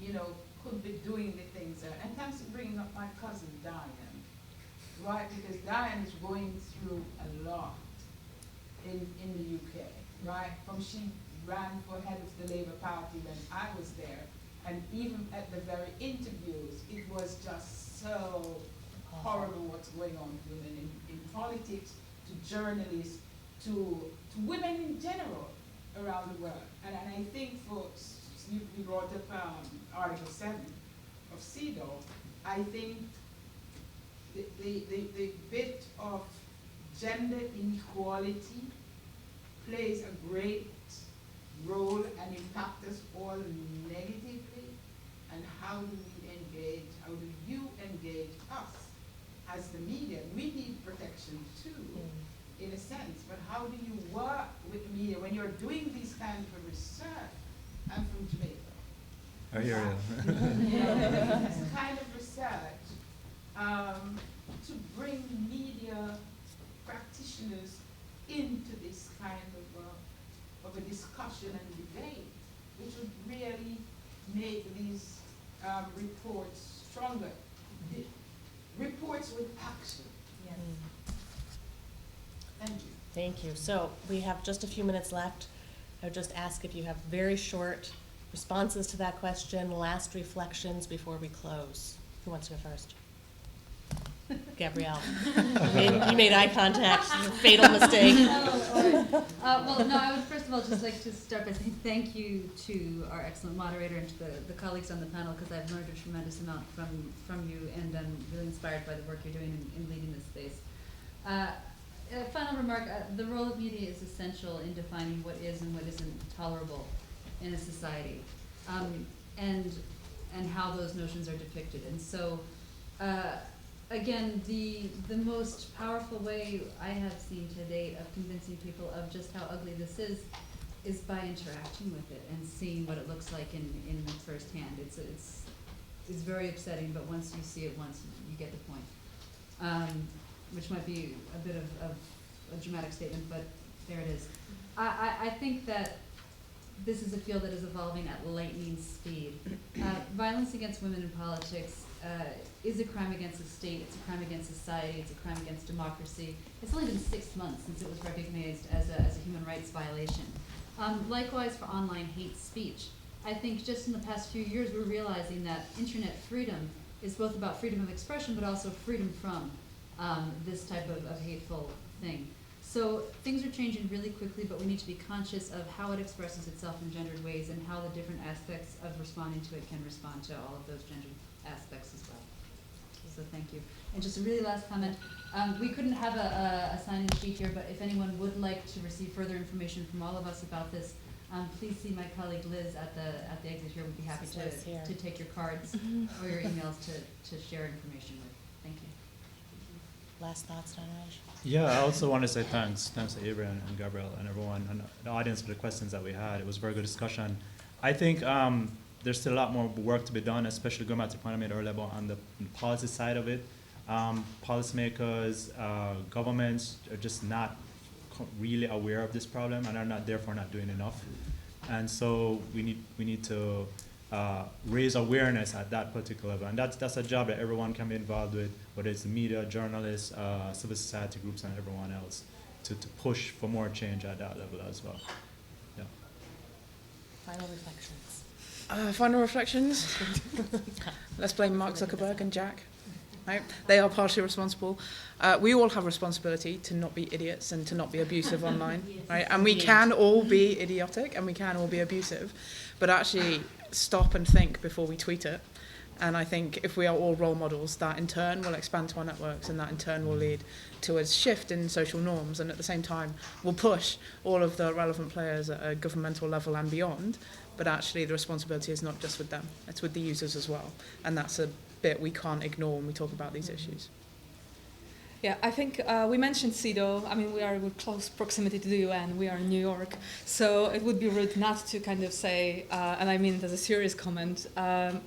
you know, could be doing the things that, and thanks for bringing up my cousin Diane, right? Because Diane is going through a lot in the UK, right? From she ran for head of the Labour Party when I was there, and even at the very interviews, it was just so horrible what's going on with women in politics, to journalists, to women in general around the world. And I think for you brought up Article 7 of CEDAW. I think the bit of gender inequality plays a great role and impacts us all negatively. And how do we engage, how do you engage us as the media? We need protection too, in a sense, but how do you work with the media when you're doing these kinds of research? I'm from Jamaica. I hear you. This kind of research to bring media practitioners into this kind of a discussion and debate, which would really make these reports stronger. Reports with action. Yes. Thank you. Thank you. So we have just a few minutes left. I would just ask if you have very short responses to that question, last reflections before we close. Who wants to go first? Gabrielle. You made eye contact. Fatal mistake. Well, no, I would first of all just like to start by saying thank you to our excellent moderator and to the colleagues on the panel, because I've learned a tremendous amount from you, and I'm really inspired by the work you're doing in leading this space. A final remark, the role of media is essential in defining what is and what isn't tolerable in a society, and how those notions are depicted. And so, again, the most powerful way I have seen to date of convincing people of just how ugly this is by interacting with it and seeing what it looks like in firsthand. It's very upsetting, but once you see it once, you get the point. Which might be a bit of a dramatic statement, but there it is. I think that this is a field that is evolving at lightning speed. Violence against women in politics is a crime against the state, it's a crime against society, it's a crime against democracy. It's only been 6 months since it was recognized as a human rights violation. Likewise for online hate speech. I think just in the past few years we're realizing that internet freedom is both about freedom of expression but also freedom from this type of hateful thing. So things are changing really quickly, but we need to be conscious of how it expresses itself in gendered ways and how the different aspects of responding to it can respond to all of those gendered aspects as well. So thank you. And just a really last comment. We couldn't have a sign-in sheet here, but if anyone would like to receive further information from all of us about this, please see my colleague Liz at the exit here. We'd be happy to take your cards or your emails to share information with. Thank you. Last thoughts, Dhanraj? Yeah, I also want to say thanks to Avery and Gabrielle and everyone and the audience for the questions that we had. It was a very good discussion. I think there's still a lot more work to be done, especially going back to the point I made earlier about on the policy side of it. Policymakers, governments are just not really aware of this problem and are therefore not doing enough. And so we need to raise awareness at that particular level, and that's a job that everyone can be involved with, whether it's the media, journalists, civil society groups, and everyone else, to push for more change at that level as well. Yeah. Final reflections. Final reflections. Let's blame Mark Zuckerberg and Jack. Right? They are partially responsible. We all have responsibility to not be idiots and to not be abusive online, right? And we can all be idiotic and we can all be abusive, but actually stop and think before we tweet it. And I think if we are all role models, that in turn will expand to our networks, and that in turn will lead to a shift in social norms, and at the same time will push all of the relevant players at a governmental level and beyond. But actually the responsibility is not just with them, it's with the users as well. And that's a bit we can't ignore when we talk about these issues. Yeah, I think we mentioned CEDAW. I mean, we are in close proximity to the UN. We are in New York. So it would be rude not to kind of say, and I mean it as a serious comment,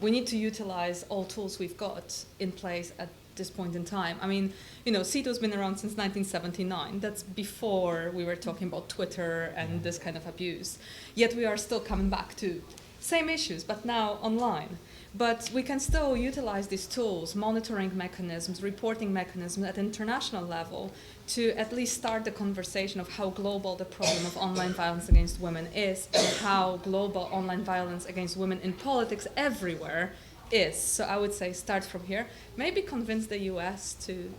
we need to utilize all tools we've got in place at this point in time. I mean, you know, CEDAW's been around since 1979. That's before we were talking about Twitter and this kind of abuse. Yet we are still coming back to same issues, but now online. But we can still utilize these tools, monitoring mechanisms, reporting mechanisms at international level to at least start the conversation of how global the problem of online violence against women is and how global online violence against women in politics everywhere is. So I would say start from here. Maybe convince the US to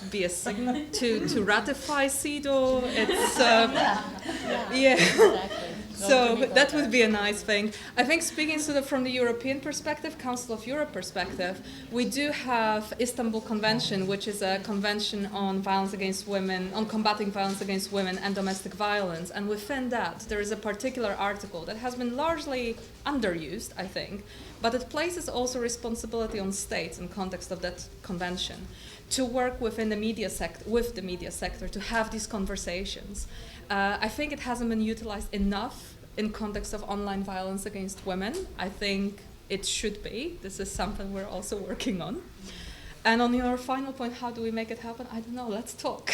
be a to ratify CEDAW. It's Yeah. yeah. Exactly. So that would be a nice thing. I think speaking sort of from the European perspective, Council of Europe perspective, we do have Istanbul Convention, which is a convention on violence against women, on combating violence against women and domestic violence. And within that, there is a particular article that has been largely underused, I think, but it places also responsibility on states in context of that convention to work within the media sector, to have these conversations. I think it hasn't been utilized enough in context of online violence against women. I think it should be. This is something we're also working on. And on your final point, how do we make it happen? I don't know, let's talk.